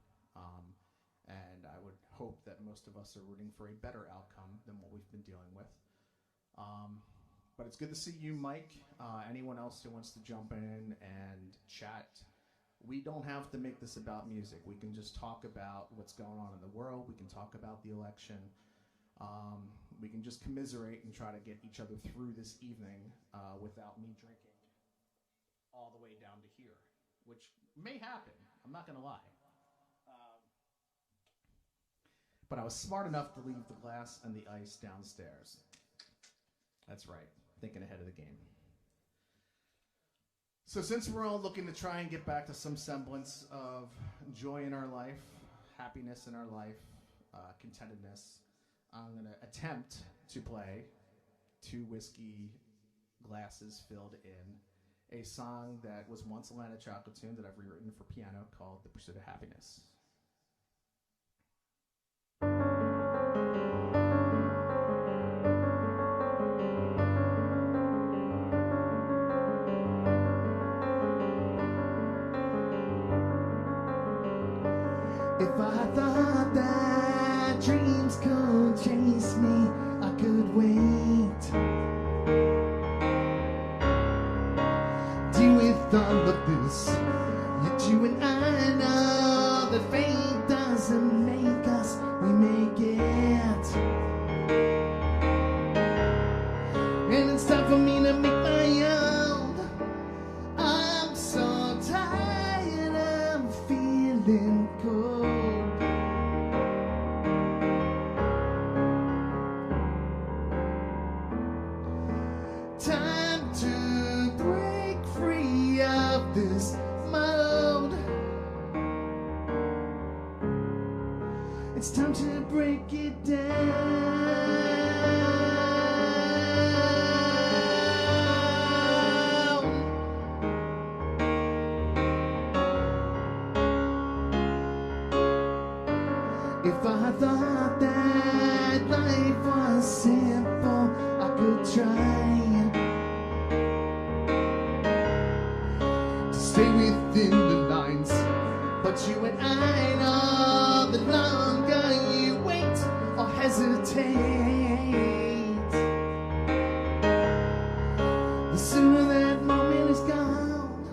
And I would hope that most of us are rooting for a better outcome than what we've been dealing with. But it's good to see you, Mike. Anyone else who wants to jump in and chat. We don't have to make this about music. We can just talk about what's going on in the world. We can talk about the election. We can just commiserate and try to get each other through this evening without me drinking all the way down to here, which may happen. I'm not going to lie. But I was smart enough to leave the glass and the ice downstairs. That's right, thinking ahead of the game. So since we're all looking to try and get back to some semblance of joy in our life, happiness in our life, contentedness, I'm going to attempt to play 2 whiskey glasses filled in a song that was once a Atlanta Chocolate tune that I've rewritten for piano called The Pursuit of Happiness. If I thought that dreams could chase me, I could wait. Deal with all of this. Yet you and I know that fate doesn't make us, we make it. And it's time for me to make my own. I'm so tired of feeling cold. Time to break free of this mode. It's time to break it down. If I thought that life was simple, I could try to stay within the lines. But you and I know the longer you wait or hesitate, the sooner that moment is gone.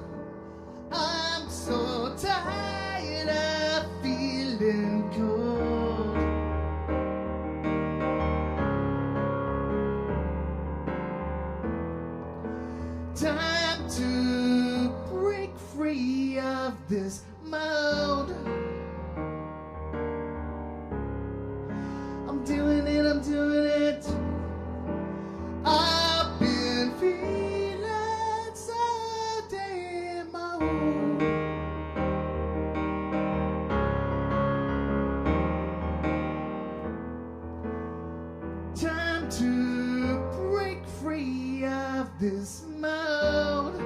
I'm so tired of feeling cold. Time to break free of this mode. I'm doing it, I'm doing it. I've been feeling so damn old. Time to break free of this mode.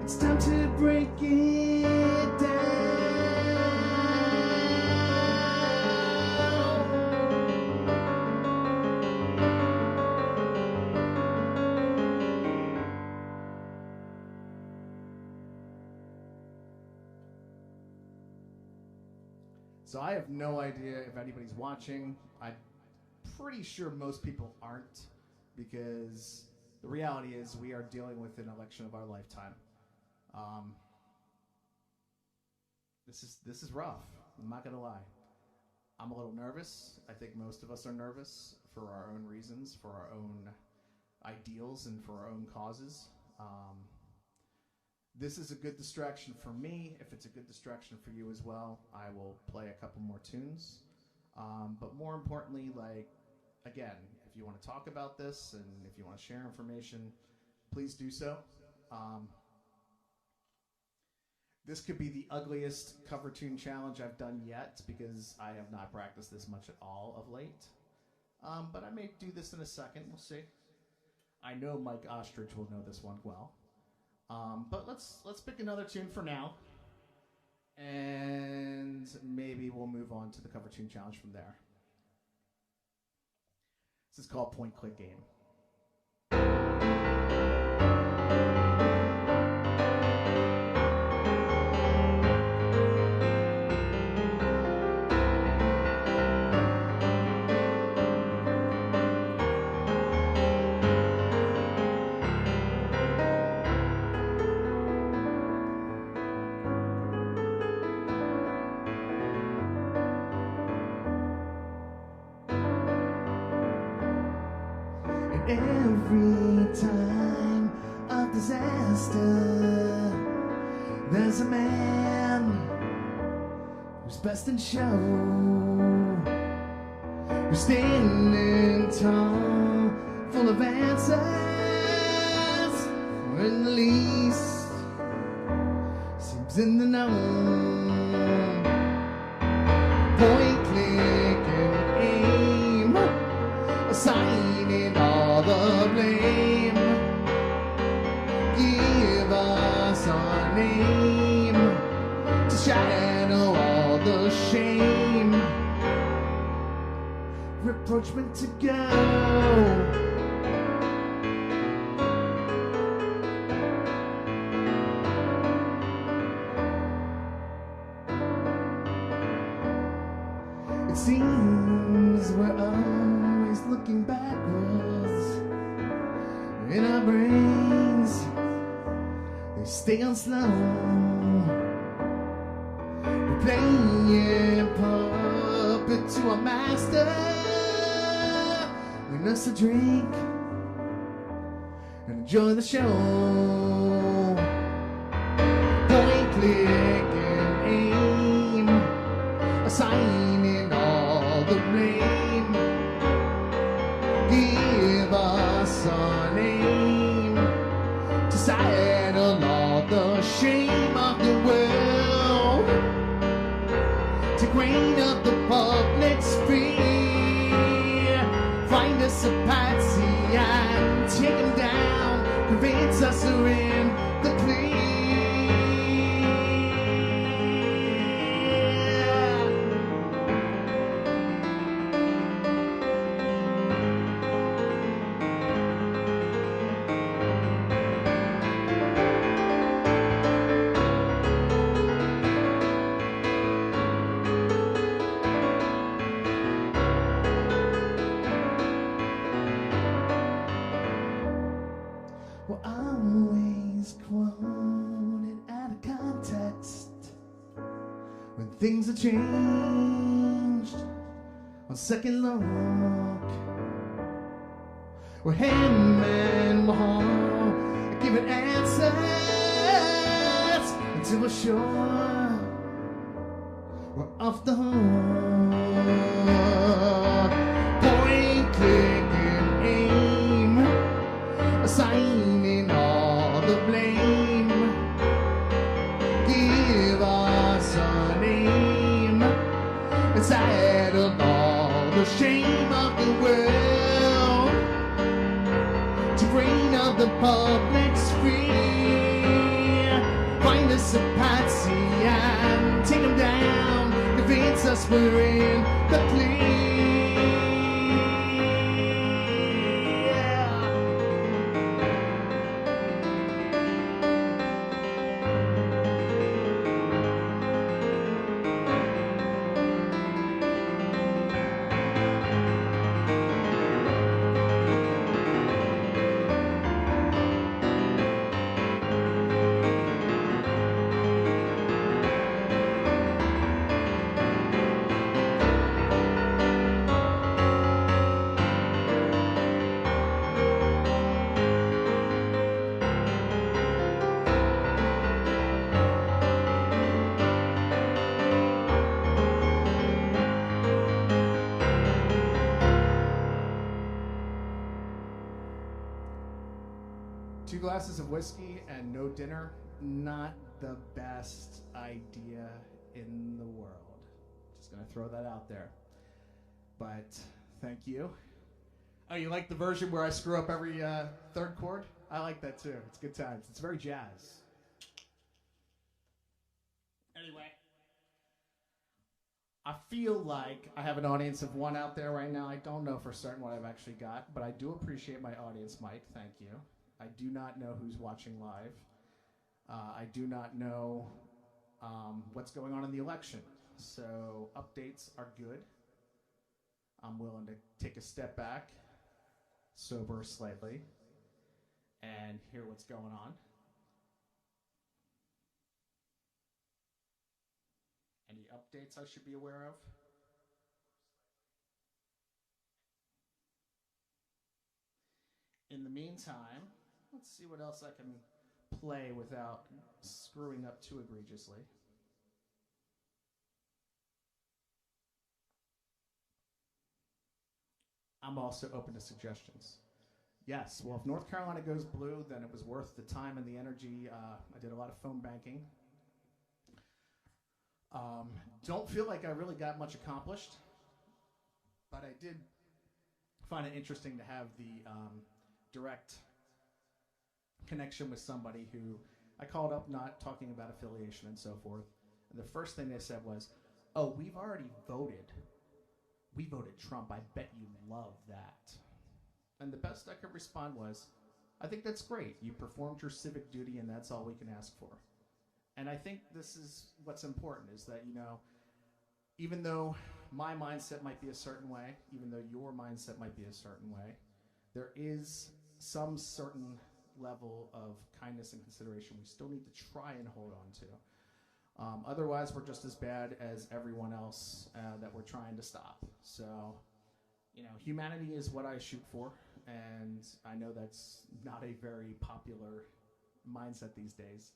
It's time to break it down. So I have no idea if anybody's watching. I'm pretty sure most people aren't, because the reality is we are dealing with an election of our lifetime. This is rough. I'm not gonna lie. I'm a little nervous. I think most of us are nervous for our own reasons, for our own ideals, and for our own causes. This is a good distraction for me. If it's a good distraction for you as well, I will play a couple more tunes. But more importantly, like, again, if you want to talk about this and if you want to share information, please do so. This could be the ugliest cover tune challenge I've done yet, because I have not practiced this much at all of late. But I may do this in a second. We'll see. I know Mike Ostrich will know this one well. But let's pick another tune for now, and maybe we'll move on to the cover tune challenge from there. This is called Point Click Game. Every time of disaster, there's a man who's best in show, who's standing tall, full of answers, when the least seems in the know. reproachment to go. It seems we're always looking backwards. In our brains, they stay on slow. We're playing puppet to our master. Bring us a drink and enjoy the show. Point, click, and aim, assigning all the blame. Give us a name to settle all the shame of the world. Take reign of the public sphere. Find us a patsy and take him down. Convince us we're in the clear. We're always quoted out of context when things are changed on second look. We're him and we're home, giving answers until we're sure we're off the hook. Point, click, and aim, assigning all the blame. Give us a name and settle all the shame of the world. To reign of the public sphere. Find us a patsy and take them down. Convince us we're in the clear. Two glasses of whiskey and no dinner, not the best idea in the world. Just gonna throw that out there. But thank you. Oh, you like the version where I screw up every third chord? I like that too. It's good times. It's very jazz. Anyway, I feel like I have an audience of one out there right now. I don't know for certain what I've actually got, but I do appreciate my audience, Mike. Thank you. I do not know who's watching live. I do not know what's going on in the election. So updates are good. I'm willing to take a step back, sober slightly, and hear what's going on. Any updates I should be aware of? In the meantime, let's see what else I can play without screwing up too egregiously. I'm also open to suggestions. Yes, well, if North Carolina goes blue, then it was worth the time and the energy. I did a lot of phone banking. Don't feel like I really got much accomplished, but I did find it interesting to have the direct connection with somebody who I called up not talking about affiliation and so forth. And the first thing they said was, oh, we've already voted we voted Trump. I bet you love that. And the best I could respond was, I think that's great. You performed your civic duty, and that's all we can ask for. And I think this is what's important, is that, you know, even though my mindset might be a certain way, even though your mindset might be a certain way, there is some certain level of kindness and consideration we still need to try and hold on to. Otherwise, we're just as bad as everyone else that we're trying to stop. So, you know, humanity is what I shoot for, and I know that's not a very popular mindset these days,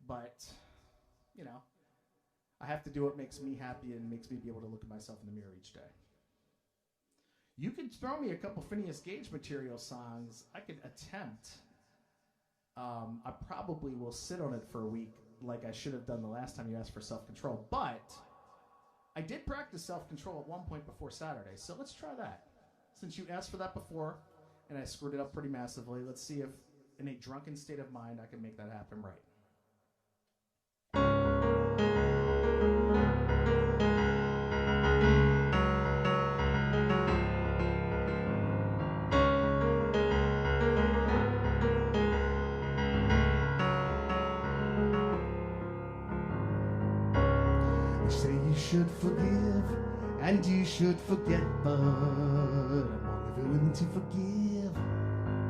but, you know, I have to do what makes me happy and makes me be able to look at myself in the mirror each day. You could throw me a couple Phineas Gage material songs. I could attempt. I probably will sit on it for a week like I should have done the last time you asked for self-control. But I did practice self-control at one point before Saturday, so let's try that. Since you asked for that before, and I screwed it up pretty massively, let's see if in a drunken state of mind I can make that happen right. They say you should forgive and you should forget, but I'm only willing to forgive.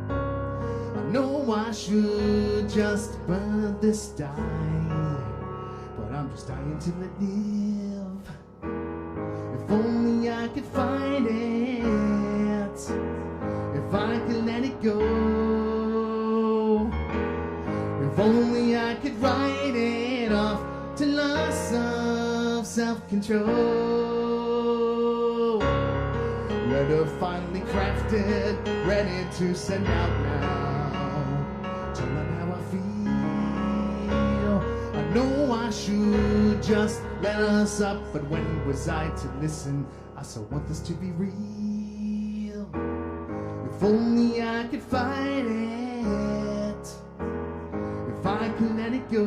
I know I should just burn this die, but I'm just dying to live. If only I could find it, if I could let it go. If only I could write it off to loss of self-control. Letter finally crafted, ready to send out now. Tell them how I feel. I know I should just let us up, but when was I to listen? I so want this to be real. If only I could fight it, if I could let it go.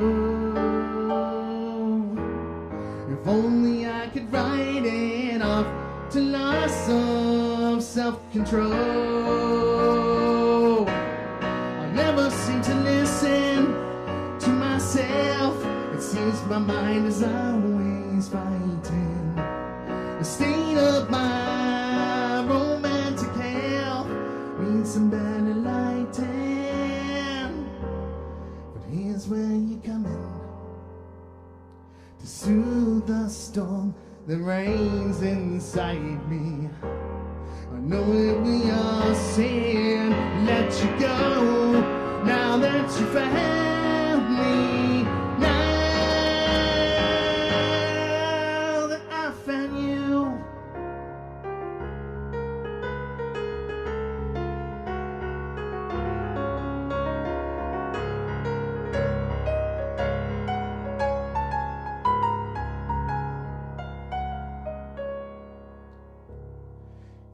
If only I could write it off to loss of self-control. I never seem to listen to myself. It seems my mind is always fighting. The state of my romantic health needs some better lighting. But here's where you come in to soothe the storm that reigns inside me. I know it we all sin, let you go, now that you found me, now that I found you.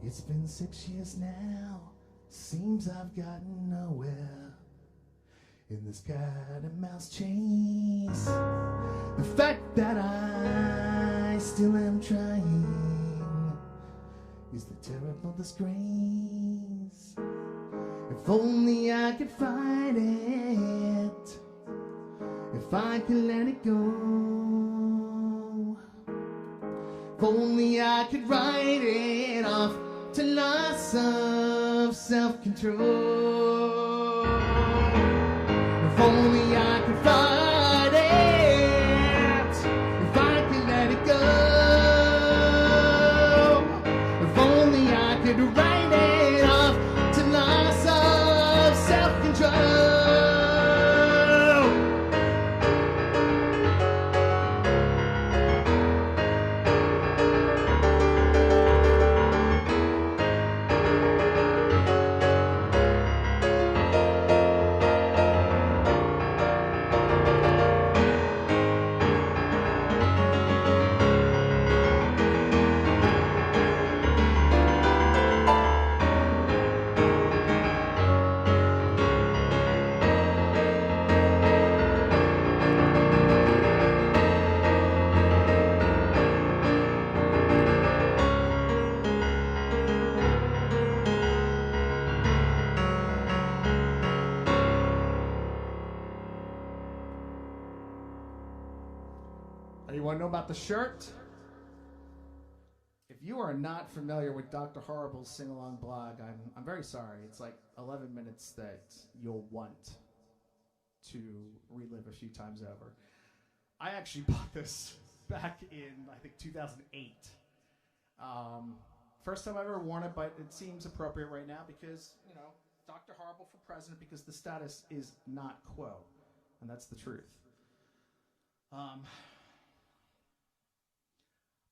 It's been 6 years now, seems I've gotten nowhere in this cat and mouse chase. The fact that I still am trying is the terrible disgrace. If only I could fight it, if I could let it go. If only I could write it off to loss of self-control. If only I could fight it, if I could let it go. If only I could write it off to loss of self-control. want to know about the shirt? If you are not familiar with Dr. Horrible's sing-along blog, I'm very sorry. It's like 11 minutes that you'll want to relive a few times over. I actually bought this back in, I think, 2008. First time I've ever worn it, but it seems appropriate right now because, you know, Dr. Horrible for president, because the status is not quo, and that's the truth.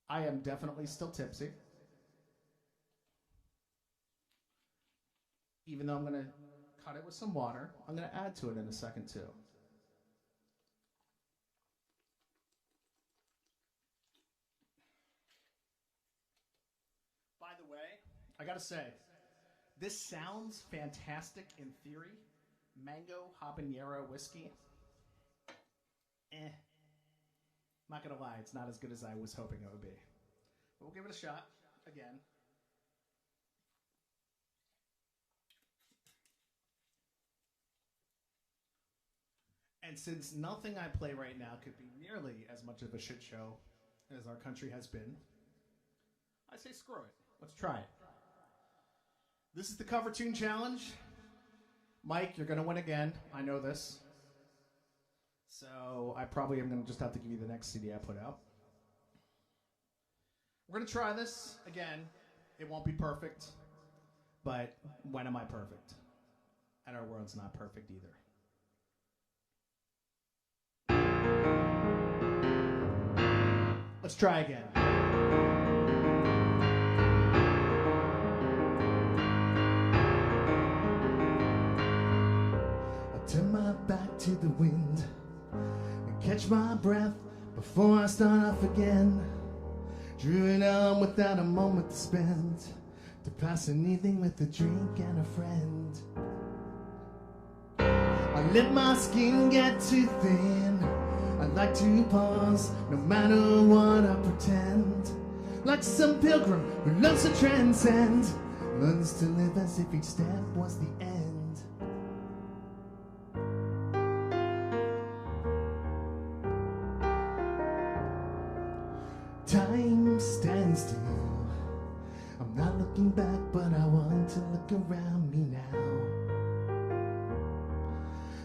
I am definitely still tipsy, even though I'm going to cut it with some water. I'm going to add to it in a second, too. By the way, I got to say, this sounds fantastic in theory. Mango habanero whiskey. Not going to lie, it's not as good as I was hoping it would be. But we'll give it a shot again. And since nothing I play right now could be nearly as much of a shit show as our country has been, I say screw it. Let's try it. This is the cover tune challenge. Mike, you're going to win again. I know this. So I probably am going to just have to give you the next CD I put out. We're going to try this again. It won't be perfect, but when am I perfect? And our world's not perfect either. Let's try again. I turn my back to the wind and catch my breath before I start off again. Driven on without a moment to spend, to pass an evening with a drink and a friend. I let my skin get too thin. I like to pause, no matter what I pretend. Like some pilgrim who loves to transcend, learns to live as if each step was the end. Time stands still. I'm not looking back, but I want to look around me now.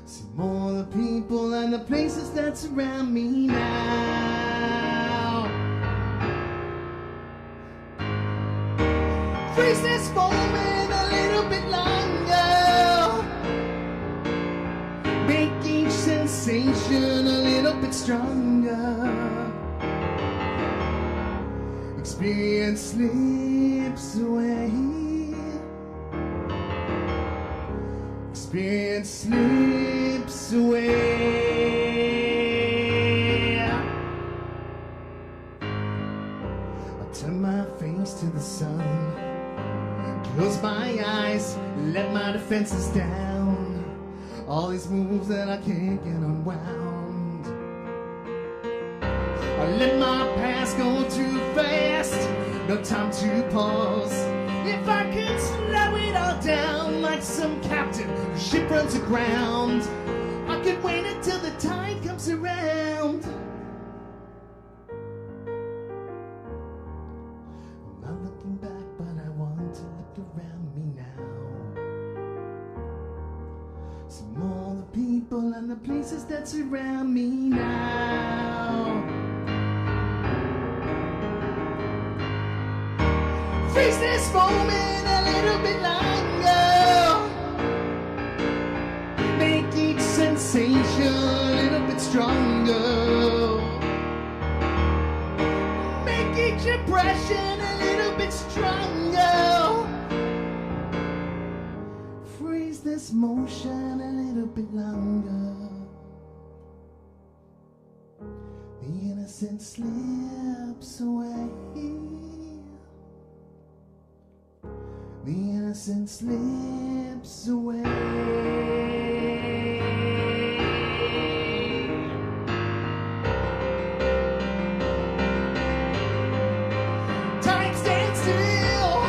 See more the people and the places that surround me now. Freeze this moment a little bit longer. Make each sensation a little bit stronger. Experience slips away. Experience slips away. I turn my face to the sun, close my eyes, let my defenses down. All these moves that I can't get unwound. I let my past go too fast, no time to pause. If I could slow it all down like some captain whose ship runs aground, I could wait until the tide comes around. I'm not looking back, but I want to look around me now. See more the people and the places that surround me now. Freeze this moment a little bit longer. Make each sensation a little bit stronger. Make each impression a little bit stronger. Freeze this motion a little bit longer. The innocence slips away. The innocence slips away. Time stands still.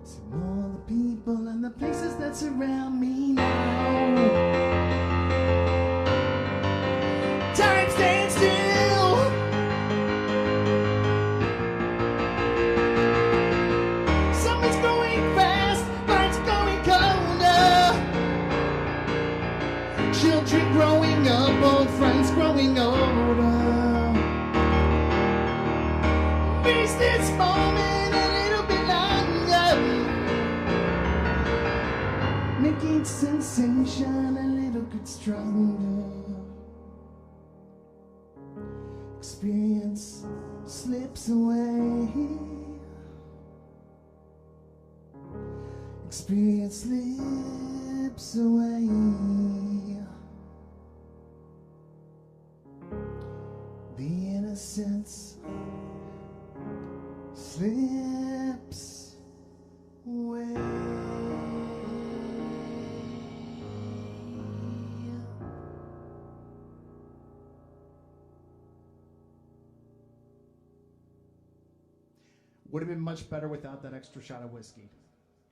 To all the people and the places that surround me now. Time stands still. Summer's going fast, nights going colder. Children growing up, old friends growing older. Face this moment a little bit longer. Making sensation a little bit stronger. Experience slips away. Experience slips away. The innocence slips away. Would have been much better without that extra shot of whiskey.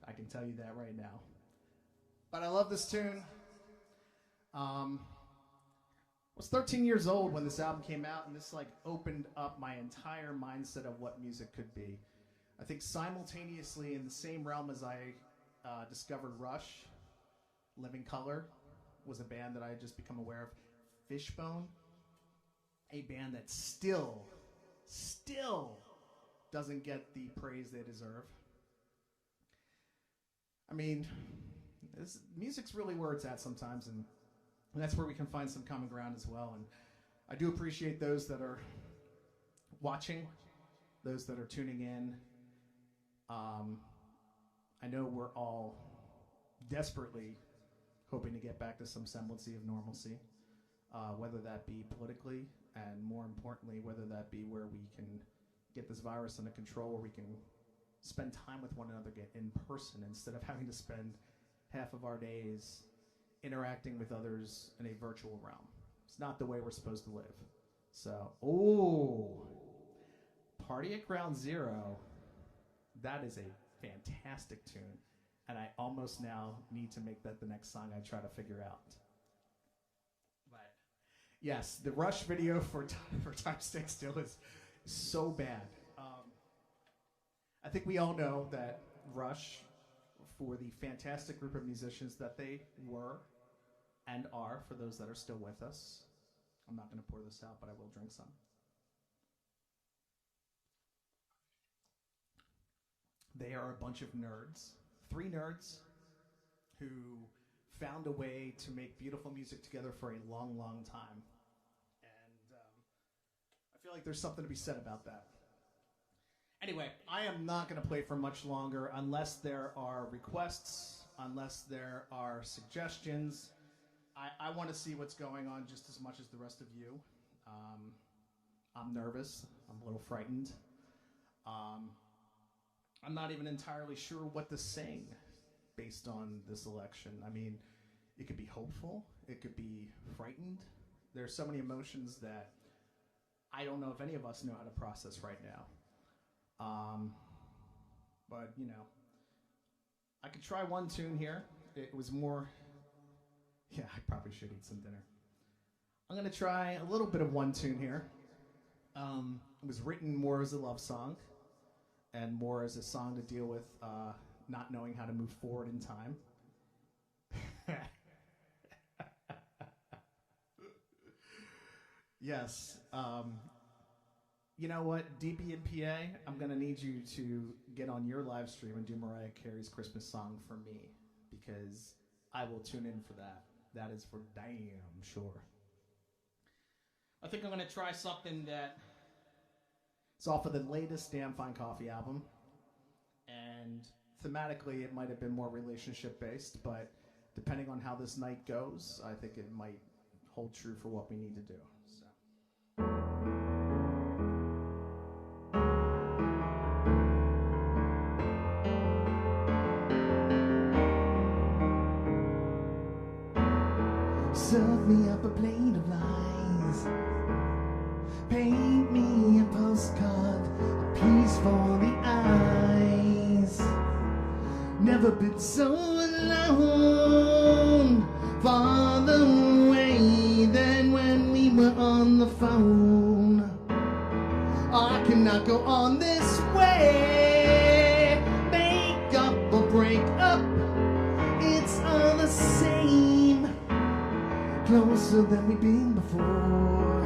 I can tell you that right now. But I love this tune. I was 13 years old when this album came out, and this like opened up my entire mindset of what music could be. I think simultaneously in the same realm as I discovered Rush, Living Color was a band that I had just become aware of. Fishbone, a band that still doesn't get the praise they deserve. I mean, music's really where it's at sometimes, and that's where we can find some common ground as well. And I do appreciate those that are watching, those that are tuning in. I know we're all desperately hoping to get back to some semblance of normalcy, whether that be politically, and more importantly, whether that be where we can get this virus under control, where we can spend time with one another in person instead of having to spend half of our days interacting with others in a virtual realm. It's not the way we're supposed to live. So, Party at Ground Zero, that is a fantastic tune, and I almost now need to make that the next song I try to figure out. But yes, the Rush video for Time Stands Still is so bad. I think we all know that Rush, for the fantastic group of musicians that they were and are, for those that are still with us. I'm not going to pour this out, but I will drink some. They are a bunch of nerds, 3 nerds, who found a way to make beautiful music together for a long, long time. And I feel like there's something to be said about that. Anyway, I am not going to play for much longer unless there are requests, unless there are suggestions. I want to see what's going on just as much as the rest of you. I'm nervous. I'm a little frightened. I'm not even entirely sure what to sing based on this election. I mean, it could be hopeful. It could be frightened. There's so many emotions that I don't know if any of us know how to process right now. But, you know, I could try one tune here. It was more, yeah, I probably should eat some dinner. I'm going to try a little bit of one tune here. It was written more as a love song and more as a song to deal with not knowing how to move forward in time. Yes. You know what, DB and PA, I'm going to need you to get on your live stream and do Mariah Carey's Christmas song for me, because I will tune in for that. That is for damn sure. I think I'm going to try something that is off of the latest Damn Fine Coffee album, and thematically it might have been more relationship-based, but depending on how this night goes, I think it might hold true for what we need to do. Serve me up a plate of lies. Paint me a postcard, a piece for the eyes. Never been so alone, farther away than when we were on the phone. I cannot go on this way. Make up or break up, it's all the same. Closer than we've been before.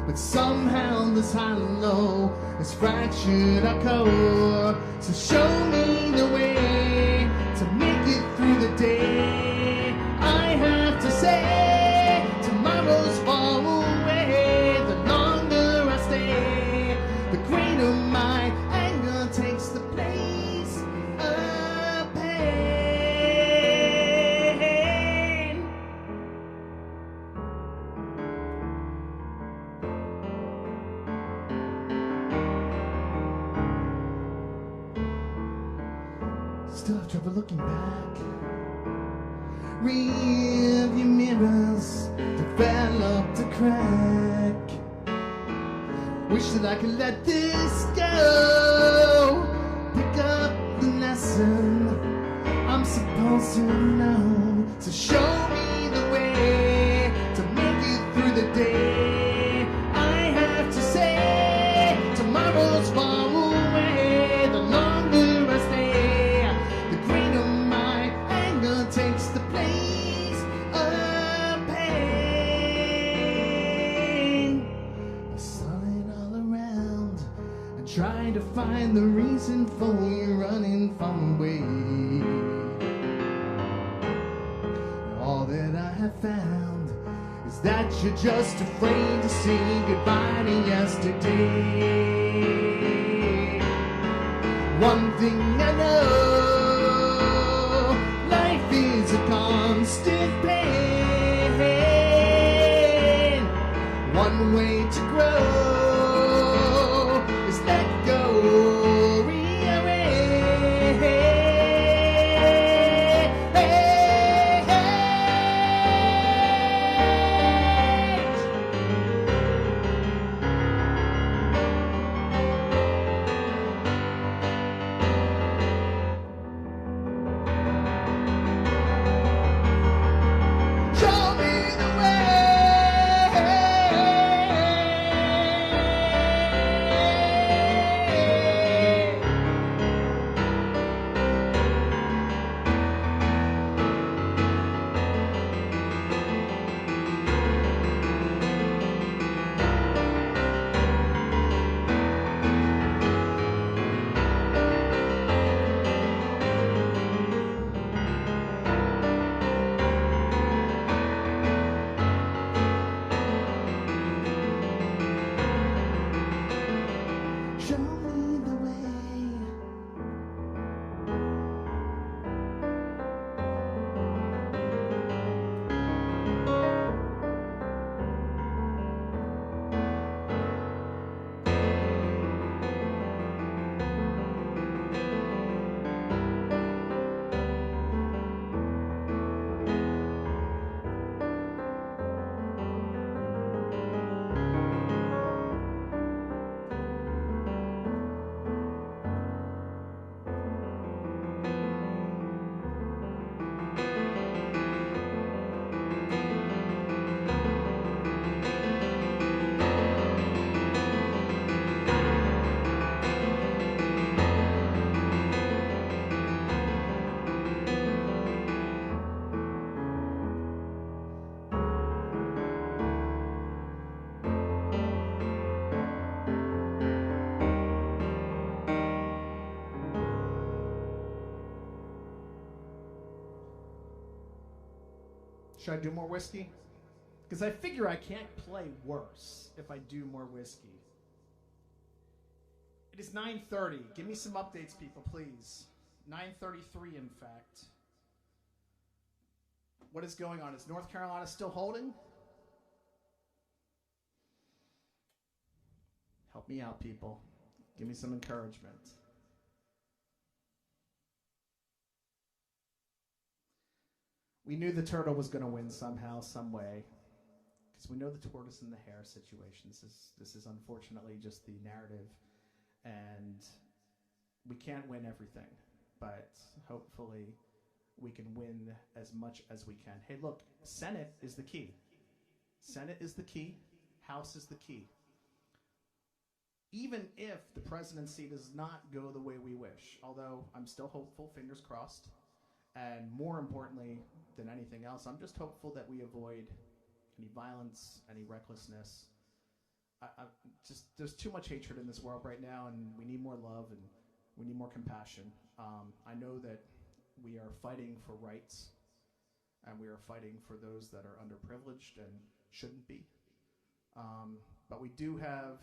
But somehow this high and low has fractured our core. So show me the way to make it through the day. I have to say, tomorrow's far away. The longer I stay, the greater my anger takes the place of pain. Still have trouble looking back. Rearview mirrors developed a crack. Wish that I could let this go. Pick up the lesson I'm supposed to know. So show me the way to make it through the day. I have to say, tomorrow's far away. The longer I stay, the greater my anger takes the place of pain. I saw it all around and trying to find the reason for you running from away. All that I have found is that you're just afraid to say goodbye to yesterday. One thing I know, life is a constant pain. One way to grow is let go, rearrange. Show me the Should I do more whiskey? Because I figure I can't play worse if I do more whiskey. It is 9:30. Give me some updates, people, please. 9:33, in fact. What is going on? Is North Carolina still holding? Help me out, people. Give me some encouragement. We knew the turtle was going to win somehow, some way, because we know the tortoise and the hare situation. This is unfortunately just the narrative, and we can't win everything. but hopefully we can win as much as we can. Hey, look, Senate is the key. Senate is the key. House is the key. Even if the presidency does not go the way we wish, although I'm still hopeful, fingers crossed, and more importantly than anything else, I'm just hopeful that we avoid any violence, any recklessness. There's too much hatred in this world right now, and we need more love and we need more compassion. I know that we are fighting for rights, and we are fighting for those that are underprivileged and shouldn't be. But we do have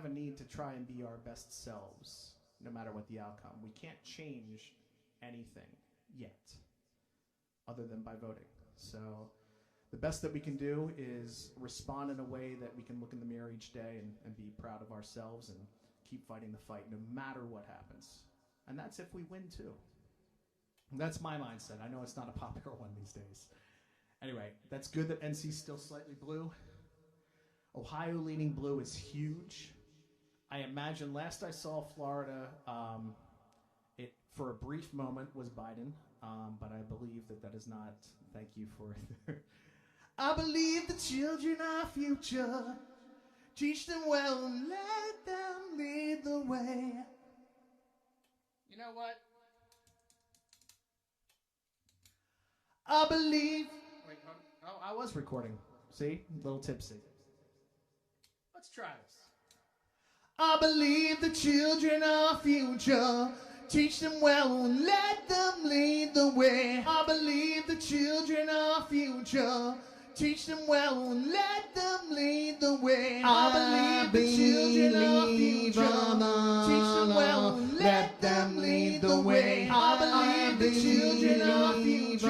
a need to try and be our best selves, no matter what the outcome. We can't change anything yet, other than by voting. So the best that we can do is respond in a way that we can look in the mirror each day and be proud of ourselves and keep fighting the fight, no matter what happens. And that's if we win, too. And that's my mindset. I know it's not a popular one these days. Anyway, that's good that NC's still slightly blue. Ohio leaning blue is huge. I imagine last I saw Florida, it for a brief moment was Biden, but I believe that is not. Thank you for. I believe the children are future. Teach them well and let them lead the way. You know what? I believe. Wait, oh, I was recording. See? A little tipsy. Let's try this. I believe the children are future. Teach them well and let them lead the way. I believe the children are future. Teach them well and let them lead the way. I believe the children are future. Teach them well and let them lead the way. I believe the children are future.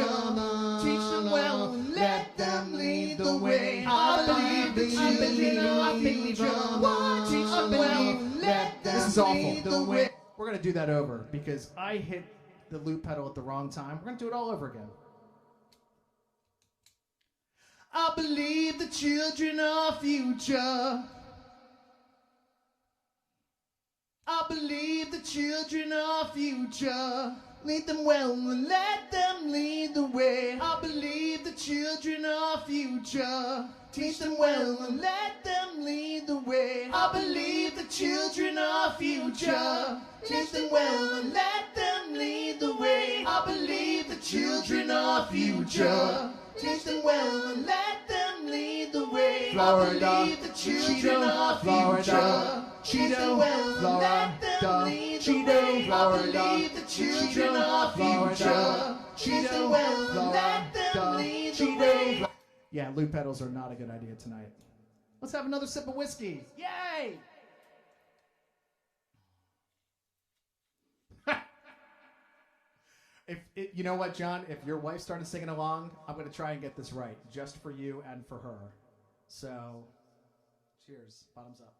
Teach them well and let them lead the way. I believe the children are future. Teach them well and let them lead the way. We're going to do that over because I hit the loop pedal at the wrong time. We're going to do it all over again. I believe the children are future. I believe the children are future. Lead them well and let them lead the way. I believe the children are future. Teach them well and let them lead the way. I believe the children are future. Teach them well and let them lead the way. I believe the children are future. Teach them well and let them lead the way. Florida, I believe the children are future. Teach them well and let them lead the way. I believe the children are future. Teach them well and let them lead the way. Yeah, loop pedals are not a good idea tonight. Let's have another sip of whiskey. Yay! You know what, John? If your wife started singing along, I'm going to try and get this right, just for you and for her. So, cheers. Bottoms up.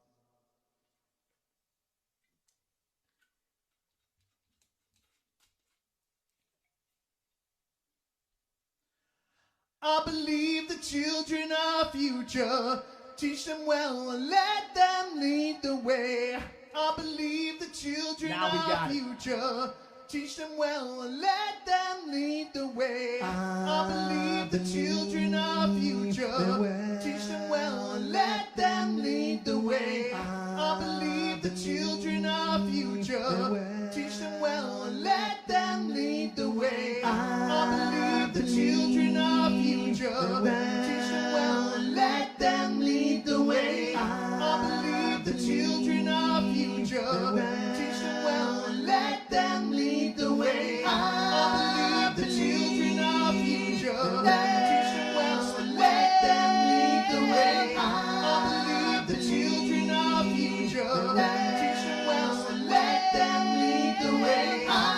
I believe the children are future. Teach them well and let them lead the way. I believe the children are future. Teach them well and let them lead the way. I believe the children are future. Teach them well and let them lead the way. I believe the children are future. Teach them well and let them lead the way. I believe the children are future. Teach them well and let them lead the way. I believe the children are future. Teach them well and let them lead the way. I believe the children are future. Teach them well and let them lead the way. I believe the children are future. Teach them well and let them lead the way. I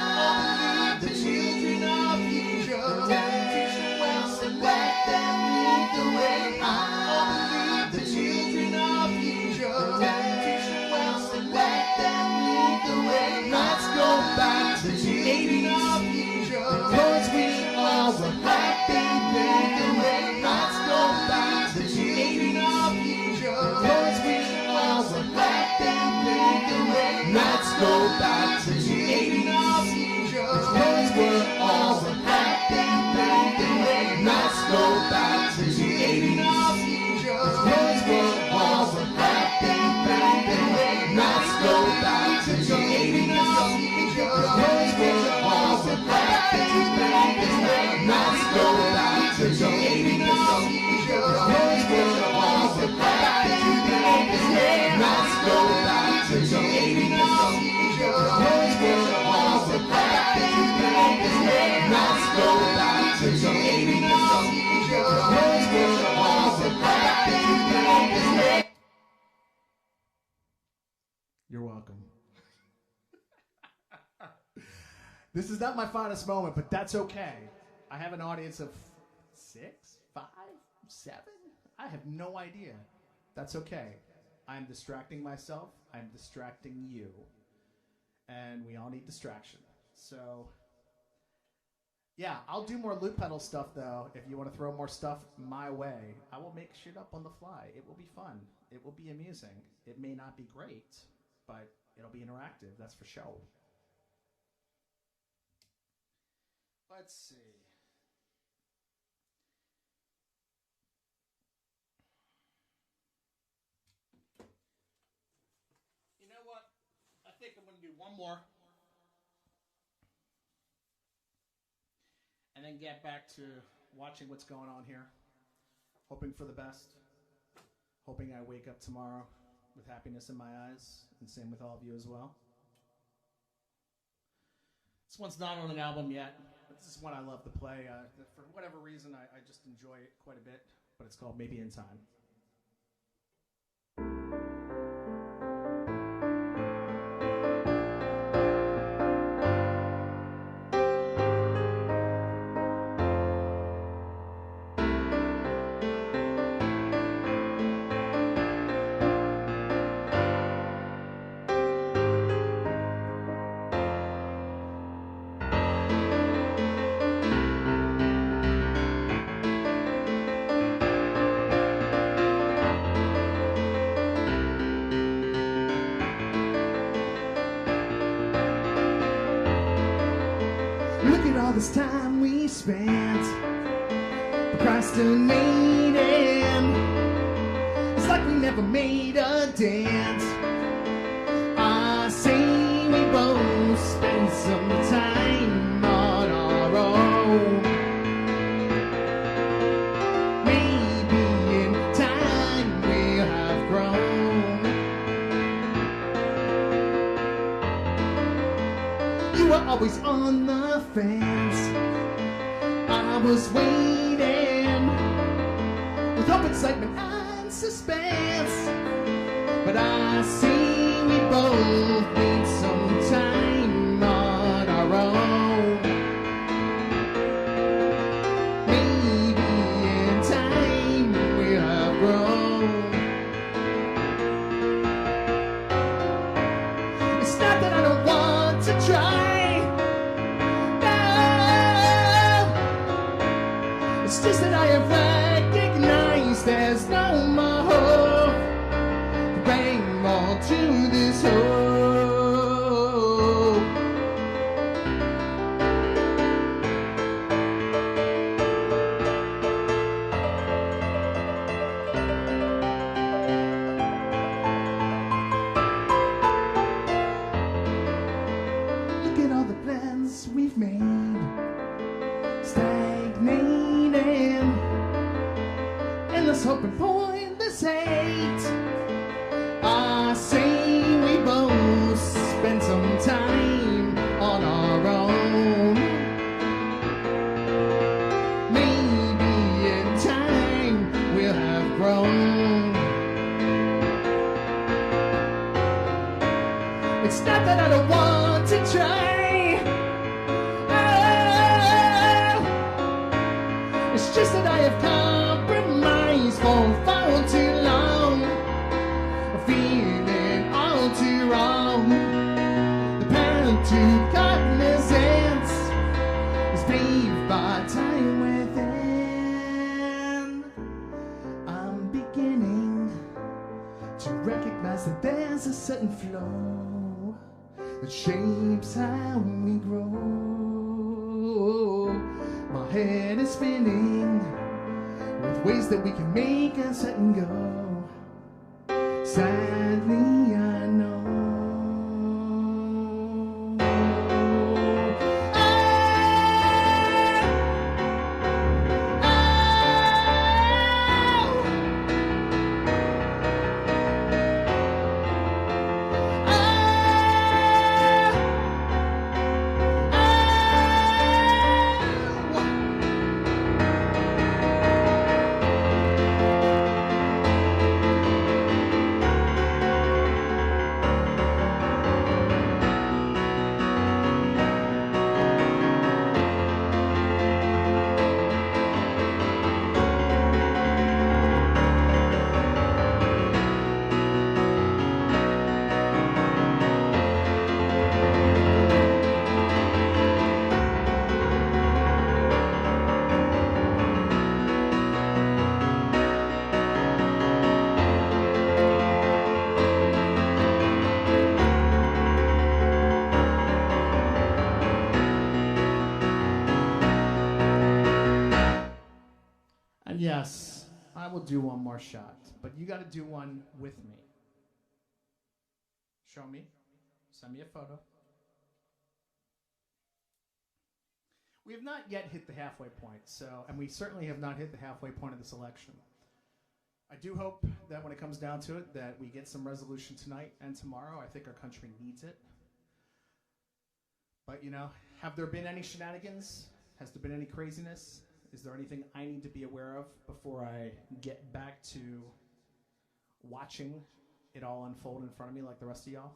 believe the children are future. Teach them well and let them lead the way. I believe the children are future. Teach them well and let them lead the way. Let's go back to the 80s, because we all were happy lead the way. Let's go back to the 80s, because we all were happy lead the way. Let's go back to the You're welcome. This is not my finest moment, but that's okay. I have an audience of 6, 5, 7. I have no idea. That's okay. I'm distracting myself. I'm distracting you. And we all need distraction. So, yeah, I'll do more loop pedal stuff, though. If you want to throw more stuff my way, I will make shit up on the fly. It will be fun. It will be amusing. It may not be great, but it'll be interactive. That's for sure. Let's see. You know what? I think I'm going to do one more. And then get back to watching what's going on here. Hoping for the best. Hoping I wake up tomorrow with happiness in my eyes. And same with all of you as well. This one's not on an album yet. But this is one I love to play. For whatever reason, I just enjoy it quite a bit. But it's called Maybe in Time. This time we spent procrastinating. It's like we never made a dent. I say we both spent some time on our own. Maybe in time we'll have grown. You were always on the fence. I was waiting with hope, excitement, and suspense. But I see we both need some time on our own. Maybe in time we'll have grown. It's not that I don't want to try. It's just that I have recognized there's no more hope to bring more to this hope. Look at all the plans we've made, stagnating, endless hope and pointless hate. I say we both spend some time on our own. Maybe in time we'll have grown. It's not that I don't want to try. It's just that I have compromised for far too long. I'm feeling all too wrong. The path to cognizance is paved by time within. I'm beginning to recognize that there's a certain flow that shapes how we grow. My head is spinning with ways that we can make us let go. Sadly, I know. Yes, I will do one more shot, but you got to do one with me. Show me. Send me a photo. We have not yet hit the halfway point, and we certainly have not hit the halfway point of this election. I do hope that when it comes down to it, that we get some resolution tonight and tomorrow. I think our country needs it. But, have there been any shenanigans? Has there been any craziness? Is there anything I need to be aware of before I get back to watching it all unfold in front of me like the rest of y'all?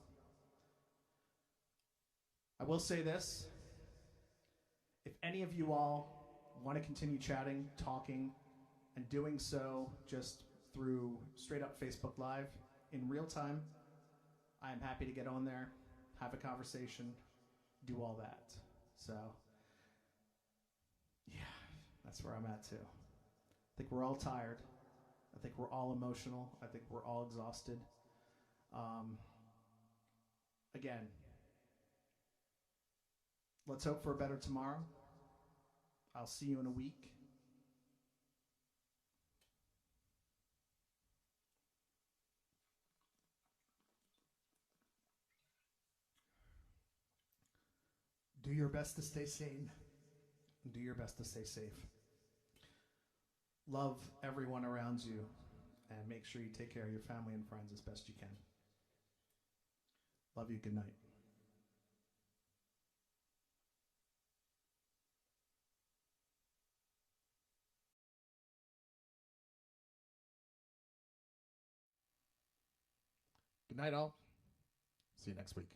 I will say this. If any of you all want to continue chatting, talking, and doing so just through straight up Facebook Live in real time, I am happy to get on there, have a conversation, do all that. So, yeah, that's where I'm at too. I think we're all tired. I think we're all emotional. I think we're all exhausted. Again, let's hope for a better tomorrow. I'll see you in a week. Do your best to stay sane. Do your best to stay safe. Love everyone around you, and make sure you take care of your family and friends as best you can. Love you. Good night. Good night, all. See you next week.